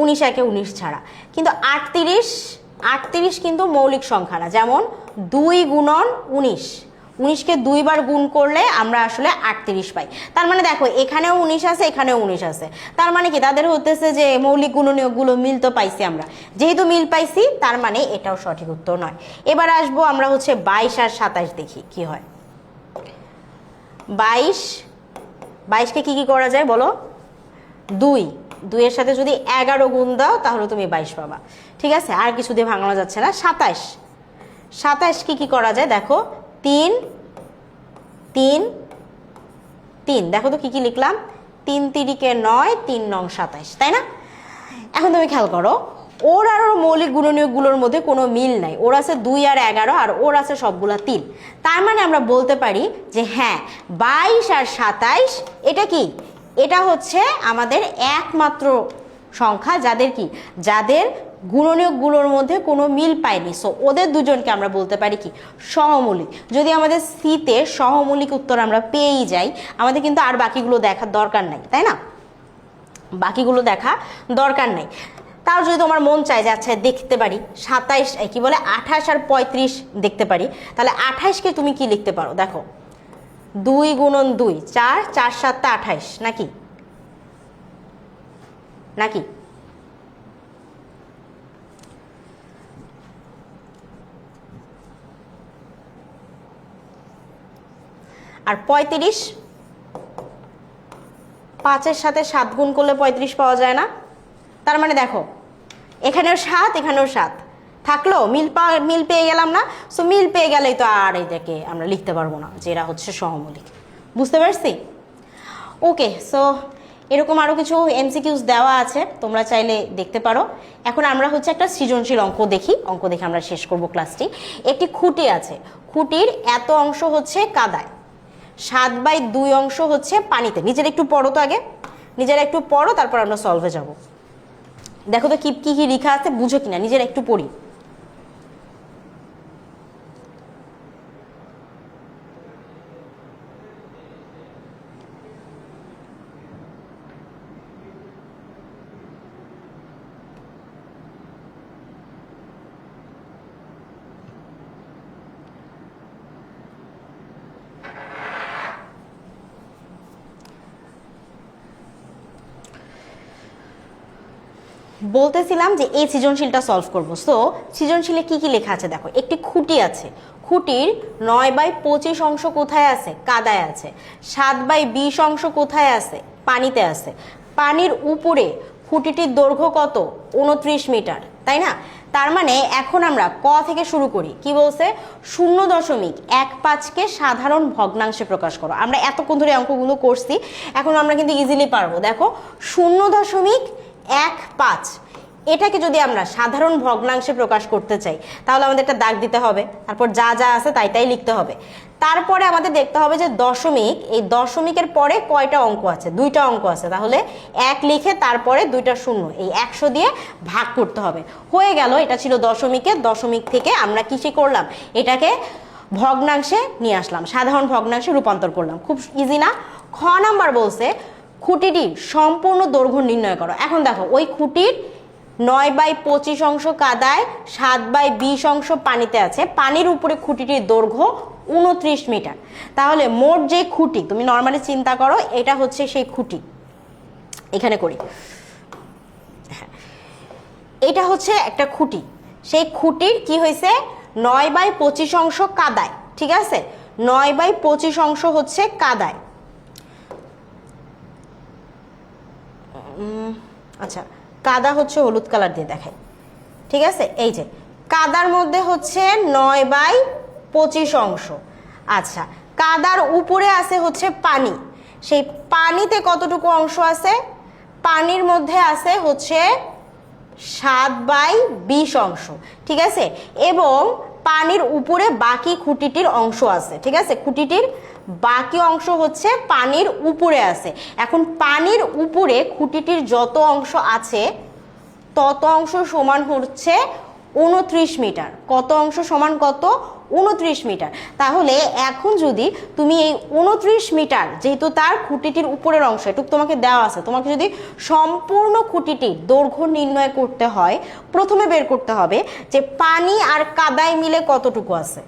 19 একে 19 ছাড়া। কিন্তু 38 কিন্তু মৌলিক সংখ্যা না, যেমন 2 গুণন 19, 19কে 2 বার গুণ করলে আমরা আসলে 38 পাই। তার মানে দেখো এখানেও 19 আছে, এখানেও 19 আছে, তার মানে কি তাদের হতেছে যে মৌলিক গুণনীয়কগুলো মিল তো পাইছি আমরা, যেহেতু মিল পাইছি তার মানে এটাও সঠিক উত্তর নয়। এবার আসবো আমরা হচ্ছে 22 আর 27 দেখি কি হয়। 22কে কি করা যায় বলো? 2 এর সাথে যদি 11 গুণ দাও তাহলে তুমি 22 পাবা, ঠিক আছে, আর কিছু দিয়ে ভাঙানো যাচ্ছে না। 27 কি করা যায় দেখো, 3 3 3, দেখো তো কি লিখলাম, 3 তিরিকে 9, 3 নং 27, তাই না? এখন তুমি খেয়াল করো, ওর আর ওর মৌলিক গুণনীয়কগুলোর মধ্যে কোনো মিল নাই, ওর আছে 2 আর 11 আর ওর আছে সবগুলা 3। তার মানে আমরা বলতে পারি যে হ্যাঁ 22 আর 27 এটা কি, এটা হচ্ছে আমাদের একমাত্র সংখ্যা যাদের গুণনীয়কগুলোর মধ্যে কোনো মিল পায়নি, সো ওদের দুজনকে আমরা বলতে পারি কি, সহমৌলিক। যদি আমাদের সিতে সহমৌলিক উত্তর আমরা পেয়েই যাই, আমাদের কিন্তু আর বাকিগুলো দেখার দরকার নাই, তাই না? বাকিগুলো দেখা দরকার নাই। তাও যদি তোমার মন চায় যে আচ্ছা দেখতে পারি 28 কি বলে 28 আর 35 দেখতে পারি, তাহলে 28কে তুমি কি লিখতে পারো দেখো, 2 গুণন 2 4, 4 7 28, নাকি নাকি আর 35, 5-এর সাথে 7 গুণ করলে 35 পাওয়া যায় না? তার মানে দেখো এখানেও 7 এখানেও 7 থাকলো, মিল পেয়ে গেলাম না? সো মিল পেয়ে গেলেই তো আর এটাকে আমরা লিখতে পারবো না যে এরা হচ্ছে সহমৌলিক। বুঝতে পারছি? ওকে, সো এরকম আরও কিছু এমসিকিউস দেওয়া আছে, তোমরা চাইলে দেখতে পারো। এখন আমরা হচ্ছে একটা সৃজনশীল অঙ্ক দেখে আমরা শেষ করব ক্লাসটি। একটি খুঁটি আছে, খুঁটির এত অংশ হচ্ছে কাদায়, 7/2 অংশ হচ্ছে পানিতে। নিজের একটু পড়ো তো আগে, নিজেরা একটু পড়ো, তারপর আমরা সলভে যাব। দেখো তো কি লেখা আছে, বুঝো কিনা, নিজেরা একটু পড়ি। বলতেছিলাম যে এই সৃজনশীলটা সলভ করব। সো সৃজনশীলে কি লেখা আছে দেখো, একটি খুঁটি আছে, খুঁটির 9/25 অংশ কোথায় আছে? কাদায় আছে। 7/20 অংশ কোথায় আছে? পানিতে আছে। পানির উপরে খুঁটিটির দৈর্ঘ্য কত? 29 মিটার, তাই না? তার মানে এখন আমরা ক থেকে শুরু করি। কি বলছে? 0.15কে সাধারণ ভগ্নাংশে প্রকাশ করো। আমরা এতক্ষণ ধরে অঙ্কগুলো করছি, এখন আমরা কিন্তু ইজিলি পারবো। দেখো 0.15, এটাকে যদি আমরা সাধারণ ভগ্নাংশে প্রকাশ করতে চাই তাহলে আমাদের একটা দাগ দিতে হবে, তারপর যা আছে তাই লিখতে হবে। তারপরে আমাদের দেখতে হবে যে দশমিক, এই দশমিকের পরে কয়টা অঙ্ক আছে? 2টা অঙ্ক আছে, তাহলে 1 লিখে তারপরে 2টা শূন্য, এই 100 দিয়ে ভাগ করতে হবে। হয়ে গেল, এটা ছিল দশমিকের। দশমিক থেকে আমরা কিসে করলাম? এটাকে ভগ্নাংশে নিয়ে আসলাম, সাধারণ ভগ্নাংশে রূপান্তর করলাম। খুব ইজি না? খ নাম্বার বলছে খুঁটিটির সম্পূর্ণ দৈর্ঘ্য নির্ণয় করো। এখন দেখো ওই খুঁটির 9/25 অংশ কাদায়, 7/20 অংশ পানিতে আছে। পানির উপরে খুঁটিটির দৈর্ঘ্য 29 মিটার। তাহলে মোট যে খুঁটি, তুমি নর্মালি চিন্তা করো এটা হচ্ছে সেই খুঁটি, এখানে করি, এটা হচ্ছে একটা খুঁটি। সেই খুঁটির কি হয়েছে? 9/25 অংশ কাদায়, ঠিক আছে? 9/25 অংশ হচ্ছে কাদায়। আচ্ছা, কাদা হচ্ছে হলুদ কালার দিয়ে দেখাই, ঠিক আছে? এই যে কাদার মধ্যে হচ্ছে 9/25 অংশ। আচ্ছা, কাদার উপরে আছে হচ্ছে পানি, সেই পানিতে কতটুকু অংশ আছে? পানির মধ্যে আছে হচ্ছে 7/20 অংশ, ঠিক আছে? এবং পানির উপরে বাকি খুঁটিটির অংশ আছে, ঠিক আছে? খুঁটিটির বাকি অংশ হচ্ছে পানির উপরে আছে। এখন পানির উপরে খুঁটিটির যত অংশ আছে তত অংশ সমান হচ্ছে 29 মিটার। কত অংশ সমান কত? 29 মিটার। তাহলে এখন যদি তুমি এই 29 মিটার, যেহেতু তার খুঁটিটির উপরের অংশ এটুকু তোমাকে দেওয়া আছে, তোমাকে যদি সম্পূর্ণ খুঁটিটির দৈর্ঘ্য নির্ণয় করতে হয়, প্রথমে বের করতে হবে যে পানি আর কাদায় মিলে কতটুকু আছে।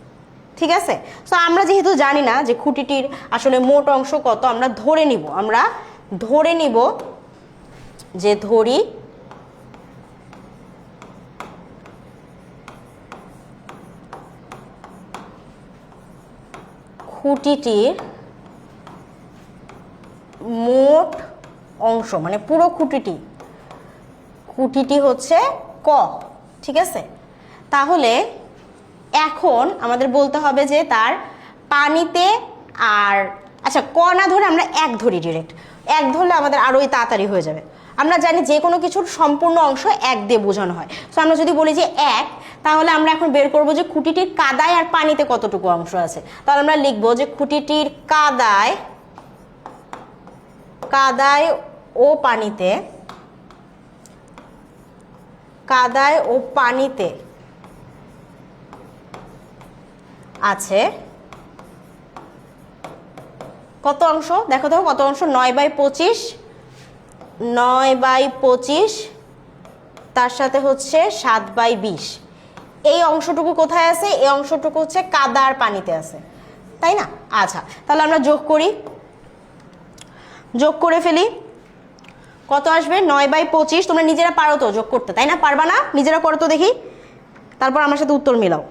ঠিক আছে? সো আমরা যেহেতু জানি না যে খুঁটিটির আসলে মোট অংশ কত, আমরা ধরে নিব যে ধরি খুঁটিটির মোট অংশ, মানে পুরো খুঁটিটি হচ্ছে ক। ঠিক আছে? তাহলে এখন আমাদের বলতে হবে যে তার পানিতে আর, আচ্ছা ক না ধরে আমরা এক ধরি, ডিরেক্ট এক ধরলে আমাদের আরোই তাড়াতাড়ি হয়ে যাবে। আমরা জানি যে কোনো কিছুর সম্পূর্ণ অংশ এক দিয়ে বোঝানো হয়। সো আমরা যদি বলি যে এক, তাহলে আমরা এখন বের করব যে খুঁটিটির কাদায় আর পানিতে কতটুকু অংশ আছে। তাহলে আমরা লিখবো যে খুঁটিটির কাদায় ও পানিতে আছে কত অংশ? দেখো তো কত অংশ? 9/25, 9/25, তার সাথে হচ্ছে 7/20। এই অংশটুকু কোথায় আছে? এই অংশটুকু হচ্ছে কাদা আর পানিতে আছে, তাই না? আচ্ছা, তাহলে আমরা যোগ করে ফেলি। কত আসবে? 9/25। তোমরা নিজেরা পারো তো যোগ করতে, তাই না? পারবা না? নিজেরা করো তো দেখি, তারপর আমার সাথে উত্তর মিলাও।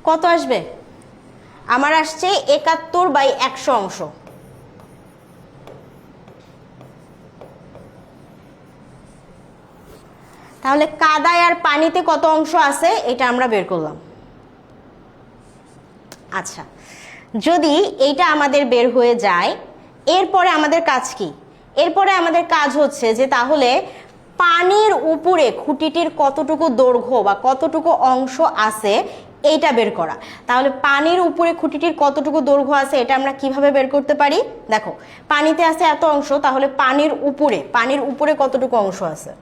কত আসবে? আমার আসছে 71/100 অংশ। তাহলে কাদায় আর পানিতে কত অংশ আছে এটা আমরা বের করলাম। আচ্ছা, যদি এইটা আমাদের বের হয়ে যায়, এরপরে আমাদের কাজ কি? এরপরে আমাদের কাজ হচ্ছে যে তাহলে পানির উপরে খুঁটিটির কতটুকু দৈর্ঘ্য বা কতটুকু অংশ আছে এইটা বের করা। তাহলে পানির উপরে খুঁটিটির কতটুকু দৈর্ঘ্য আছে এটা আমরা কিভাবে বের করতে পারি? দেখো, পানিতে আছে এত অংশ, তাহলে পানির উপরে কতটুকু অংশ আছে?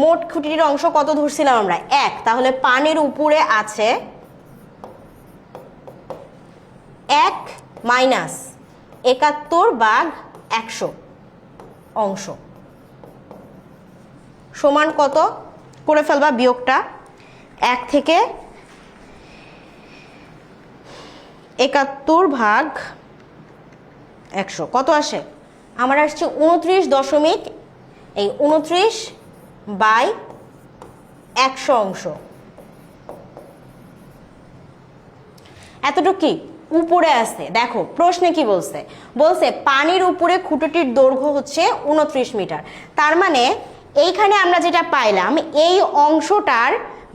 মোট খুঁটিটির অংশ কত ধরছিলাম আমরা? 1। তাহলে পানির উপরে আছে 1 মাইনাস 71/100 অংশ সমান কত? করে ফেলবা বিয়োগটা। 1 থেকে 71/100 কত আসে? আমার আসছে 29/100 অংশ। এতটুকু কি উপরে আছে? দেখো প্রশ্নে কি বলছে? বলছে পানির উপরে খুঁটিটির দৈর্ঘ্য হচ্ছে 29 মিটার। তার মানে এইখানে আমরা যেটা পাইলাম এই অংশটার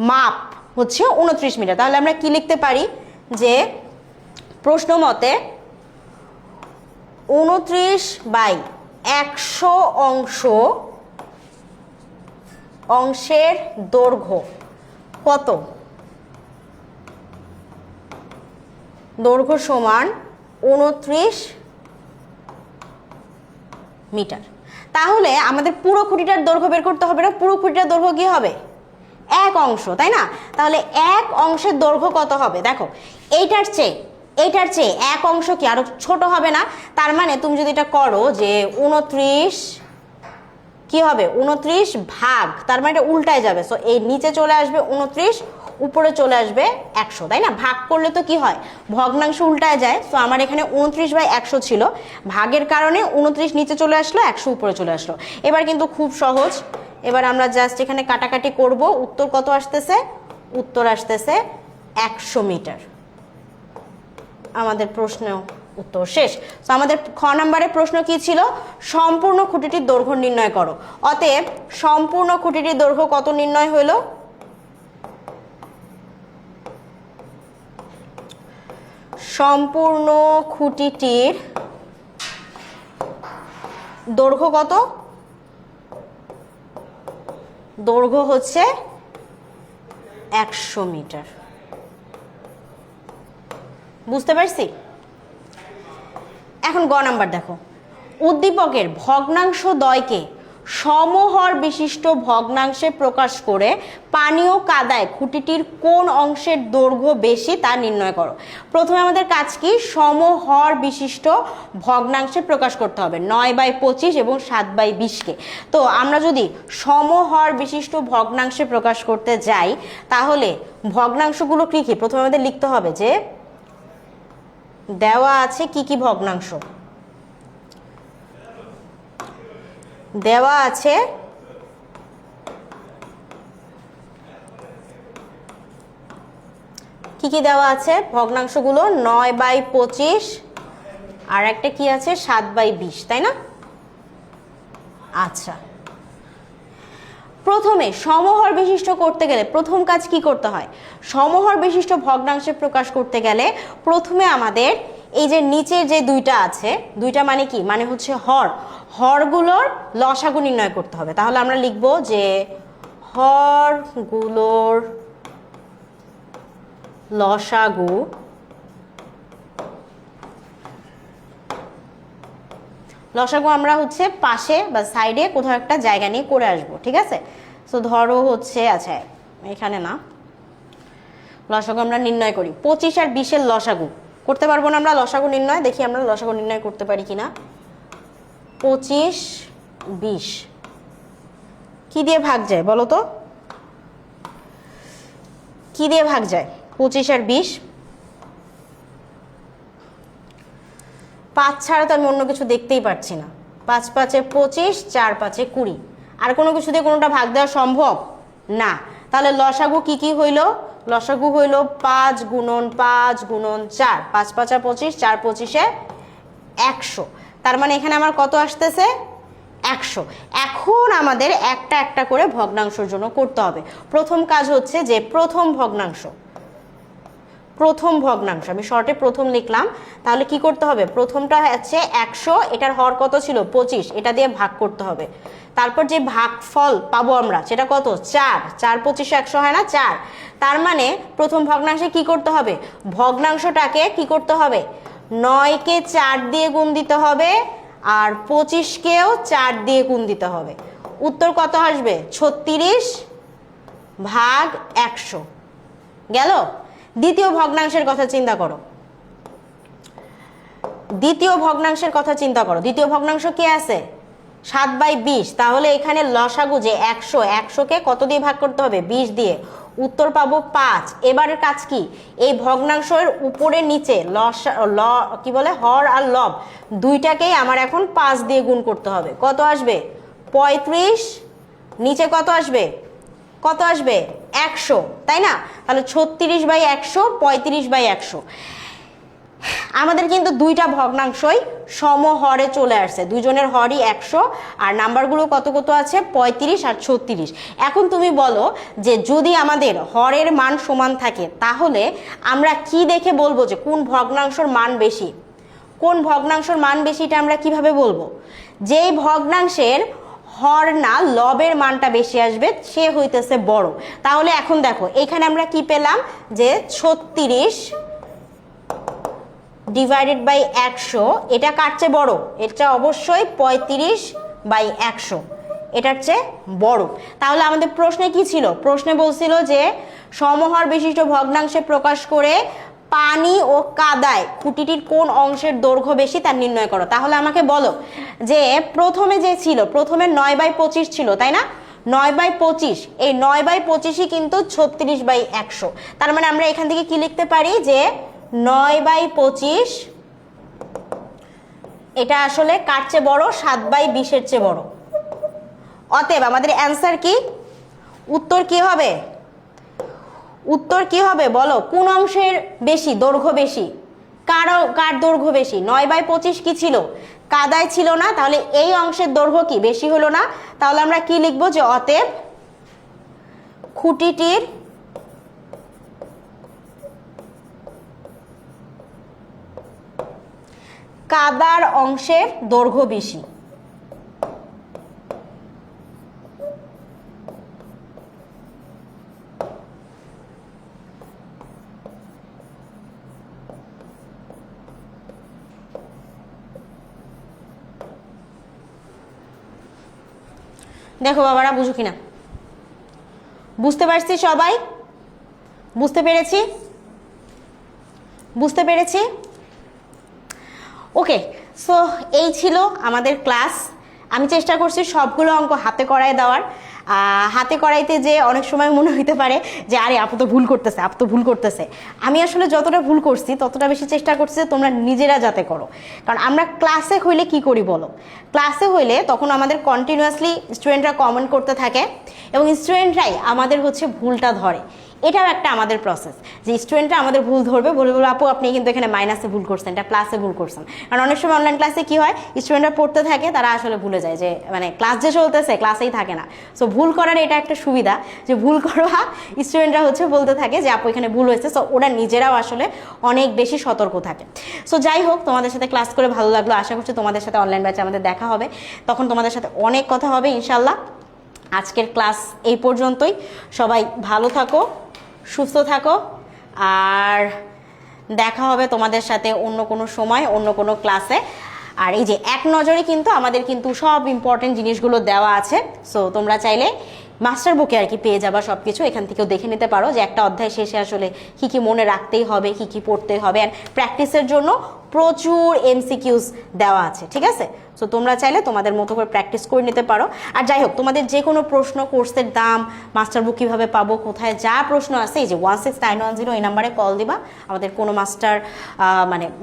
মাপ হচ্ছে 29 মিটার। তাহলে আমরা কি লিখতে পারি যে প্রশ্ন মতে 29/100 অংশের দৈর্ঘ্য কত? দৈর্ঘ্য সমান 29 মিটার। তাহলে আমাদের পুরো খুঁটিটার দৈর্ঘ্য বের করতে হবে না? পুরো খুঁটিটার দৈর্ঘ্য কি হবে? এক অংশ, তাই না? তাহলে এক অংশের দৈর্ঘ্য কত হবে? দেখো, এইটার চেয়ে এক অংশ কি আরো ছোট হবে না? তার মানে তুমি যদি এটা করো যে 29 কি হবে? 29 ভাগ, তার মানে এটা উল্টায় যাবে। সো এই নিচে চলে আসবে 29, উপরে চলে আসবে 100, তাই না? ভাগ করলে তো কি হয়? ভগ্নাংশ উল্টায় যায়। সো আমার এখানে 29/100 ছিল, ভাগের কারণে 29 নিচে চলে আসলো, 100 উপরে চলে আসলো। এবার কিন্তু খুব সহজ। এবার আমরা জাস্ট এখানে কাটাকাটি করব। উত্তর কত আসতেছে? উত্তর আসতেছে 100 মিটার। আমাদের প্রশ্ন উত্তর শেষ। তো আমাদের খ নম্বরের প্রশ্ন কি ছিল? সম্পূর্ণ খুঁটিটির দৈর্ঘ্য নির্ণয় করো। অতএব সম্পূর্ণ খুঁটিটির দৈর্ঘ্য কত নির্ণয় হলো? সম্পূর্ণ খুঁটিটির দৈর্ঘ্য কত? দৈর্ঘ্য হচ্ছে 100 মিটার। বুঝতে পারছি? এখন গ নাম্বার দেখো, উদ্দীপকের ভগ্নাংশদ্বয়কে সমহর বিশিষ্ট ভগ্নাংশে প্রকাশ করে পানি ও কাদায় খুঁটিটির কোন অংশের দৈর্ঘ্য বেশি তা নির্ণয় করো। প্রথমে আমাদের কাজ কি? সমহর বিশিষ্ট ভগ্নাংশে প্রকাশ করতে হবে 9/25 এবং 7/20কে। তো আমরা যদি সমহর বিশিষ্ট ভগ্নাংশে প্রকাশ করতে যাই তাহলে ভগ্নাংশগুলো কি কি প্রথমে আমাদের লিখতে হবে যে দেওয়া আছে কি কি ভগ্নাংশ। দেওয়া আছে কি কি দেওয়া আছে ভগ্নাংশগুলো? 9/25 আর একটা কি আছে 7/20, তাই না? আচ্ছা, প্রথমে সমহর বিশিষ্ট করতে গেলে প্রথম কাজ কি করতে হয়? সমহর বিশিষ্ট ভগ্নাংশে প্রকাশ করতে গেলে প্রথমে আমাদের এই যে নিচের যে দুইটা আছে, দুইটা মানে কি? মানে হচ্ছে হর, হরগুলোর লসাগু নির্ণয় করতে হবে। তাহলে আমরা লিখব যে হরগুলোর লসাগু লসাগু আমরা হচ্ছে পাশে বা সাইডে কোথাও একটা জায়গা নিয়ে করে আসবো, ঠিক আছে? তো ধরো হচ্ছে, আচ্ছা এখানে না, লসাগু আমরা নির্ণয় করি 25 আর 20 এর লসাগু করতে পারবো না আমরা লসাগু নির্ণয়? দেখি আমরা লসাগু নির্ণয় করতে পারি কিনা। 25 20 কি দিয়ে ভাগ যায় বলো তো? কি দিয়ে ভাগ যায় 25 আর 20? 5 ছাড়া তো আমি অন্য কিছু দেখতেই পাচ্ছি না। 5 5 25, 4 5 20, আর কোনো কিছু দিয়ে কোনোটা ভাগ দেওয়া সম্ভব না। তাহলে লসাগু কি কি হইল? লসাগু হইল 5 গুণন 5 গুণন 4, 5 5 25, 4 25 100। তার মানে এখানে আমার কত আসতেছে? 100। এখন আমাদের একটা একটা করে ভগ্নাংশের জন্য করতে হবে। প্রথম কাজ হচ্ছে যে প্রথম ভগ্নাংশ আমি শর্টে প্রথম লিখলাম। তাহলে কি করতে হবে? প্রথমটা হচ্ছে 100, এটার হর কত ছিল? 25, এটা দিয়ে ভাগ করতে হবে। তারপর যে ভাগফল পাবো আমরা সেটা কত? 4, 4 25 100 হয় না? 4। তার মানে প্রথম ভগ্নাংশে কি করতে হবে? ভগ্নাংশটাকে কি করতে হবে? 9কে 4 দিয়ে গুণ দিতে হবে আর 25কেও 4 দিয়ে গুণ দিতে হবে। উত্তর কত আসবে? 36 ভাগ 100 গেল। দ্বিতীয় ভগ্নাংশের কথা চিন্তা করো। দ্বিতীয় ভগ্নাংশ কে আছে? 7/20। তাহলে এখানে লসাগু যে 100, 100কে কত দিয়ে ভাগ করতে হবে? 20 দিয়ে। উত্তর পাবো 5। এবারের কাজ কি? এই ভগ্নাংশের উপরে নিচে কি বলে হর আর লব দুইটাকেই আমার এখন 5 দিয়ে গুণ করতে হবে। কত আসবে? 35। নিচে কত আসবে? 100, তাই না? তাহলে 36/100, 35/100। আমাদের কিন্তু দুইটা ভগ্নাংশই সমহরে চলে আসছে, দুইজনের হরই 100 আর নাম্বারগুলো কত কত আছে? 35 আর 36। এখন তুমি বলো যে যদি আমাদের হরের মান সমান থাকে তাহলে আমরা কি দেখে বলবো যে কোন ভগ্নাংশের মান বেশি? কোন ভগ্নাংশের মান বেশি এটা আমরা কিভাবে বলবো? যেই ভগ্নাংশের হর না লবের মানটা বেশি আসবে সে হইতেছে বড়। তাহলে এখন দেখো এখানে আমরা কি পেলাম যে 36 /100, এটা কার চেয়ে বড়? এটা অবশ্যই 35/100, এটার চেয়ে বড়। তাহলে আমাদের প্রশ্নে কি ছিল? প্রশ্নে বলছিল যে সমহর বিশিষ্ট ভগ্নাংশে প্রকাশ করে পানি ও কাদায় খুঁটিটির কোন অংশের দৈর্ঘ্য বেশি তা নির্ণয় করো। তাহলে আমাকে বলো যে প্রথমে যে ছিল, প্রথমে 9/25 ছিল, তাই না? 9/25, এই 9/25ই কিন্তু 36/100। তার মানে আমরা এখান থেকে কি লিখতে পারি যে 9/25 এটা আসলে কার চেয়ে বড়? 7/20 চেয়ে বড়। অতএব আমাদের অ্যান্সার কি? উত্তর কি হবে বলো? কোন অংশের বেশি দৈর্ঘ্য বেশি? কার দৈর্ঘ্য বেশি? 9/25 কি ছিল? কাদায় ছিল না, তাহলে এই অংশের দৈর্ঘ্য কি বেশি হলো না? তাহলে আমরা কি লিখবো যে অতএব খুঁটিটির কাদার অংশের দৈর্ঘ্য বেশি। দেখো বাবারা, বুঝো কিনা? বুঝতে পারছি সবাই? বুঝতে পেরেছি? বুঝতে পেরেছি? ওকে, সো এই ছিল আমাদের ক্লাস। আমি চেষ্টা করছি সবগুলো অঙ্ক হাতে করায় দেওয়ার। হাতে করাইতে যে অনেক সময় মনে হইতে পারে যে আরে আপু তো ভুল করতেছে, আপু তো ভুল করতেছে। আমি আসলে যতটা ভুল করছি ততটা বেশি চেষ্টা করছি যে তোমরা নিজেরা যাতে করো। কারণ আমরা ক্লাসে হইলে কি করি বলো? ক্লাসে হইলে তখন আমাদের কন্টিনিউয়াসলি স্টুডেন্টরা কমেন্ট করতে থাকে এবং স্টুডেন্টরাই আমাদের হচ্ছে ভুলটা ধরে। এটাও একটা আমাদের প্রসেস যে স্টুডেন্টরা আমাদের ভুল ধরবে, বলবে আপু আপনি কিন্তু এখানে মাইনাসে ভুল করছেন, এটা প্লাসে ভুল করছেন। কারণ অনেক সময় অনলাইন ক্লাসে কি হয়, স্টুডেন্টরা পড়তে থাকে, তারা আসলে ভুলে যায় যে মানে ক্লাস যে চলতেছে ক্লাসেই থাকে না। সো ভুল করার এটা একটা সুবিধা যে ভুল করা স্টুডেন্টরা হচ্ছে বলতে থাকে যে আপু এখানে ভুল হয়েছে। সো ওরা নিজেরাও আসলে অনেক বেশি সতর্ক থাকে। সো যাই হোক, তোমাদের সাথে ক্লাস করে ভালো লাগলো। আশা করছি তোমাদের সাথে অনলাইন ব্যাচে আমাদের দেখা হবে, তখন তোমাদের সাথে অনেক কথা হবে ইনশাল্লাহ। আজকের ক্লাস এই পর্যন্তই। সবাই ভালো থাকো, সুস্থ থাকো, আর দেখা হবে তোমাদের সাথে অন্য কোনো সময় অন্য কোনো ক্লাসে। আর এই যে এক নজরে কিন্তু আমাদের কিন্তু সব ইম্পর্টেন্ট জিনিসগুলো দেওয়া আছে। সো তোমরা চাইলে মাস্টার বুকে আর কি পেয়ে যাবা সব কিছু, এখান থেকেও দেখে নিতে পারো যে একটা অধ্যায় শেষে আসলে কি কি মনে রাখতেই হবে, কি কি পড়তে হবে। অ্যান্ড প্র্যাকটিসের জন্য প্রচুর এমসিকিউস দেওয়া আছে, ঠিক আছে? সো তোমরা চাইলে তোমাদের মতো করে প্র্যাকটিস করে নিতে পারো। আর যাই হোক, তোমাদের যে কোনো প্রশ্ন, কোর্সের দাম, মাস্টার বুক কীভাবে পাবো, কোথায়, যা প্রশ্ন আছে এই যে 16910 এই নাম্বারে কল দিবা। আমাদের কোনো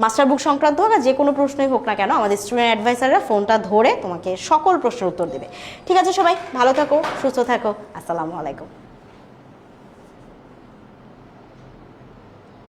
মাস্টার বুক সংক্রান্ত হোক আর যে কোনো প্রশ্নই হোক না কেন, আমাদের স্টুডেন্ট অ্যাডভাইসাররা ফোনটা ধরে তোমাকে সকল প্রশ্নের উত্তর দেবে। ঠিক আছে, সবাই ভালো থাকো, সুস্থ থাকো। আসসালামু আলাইকুম।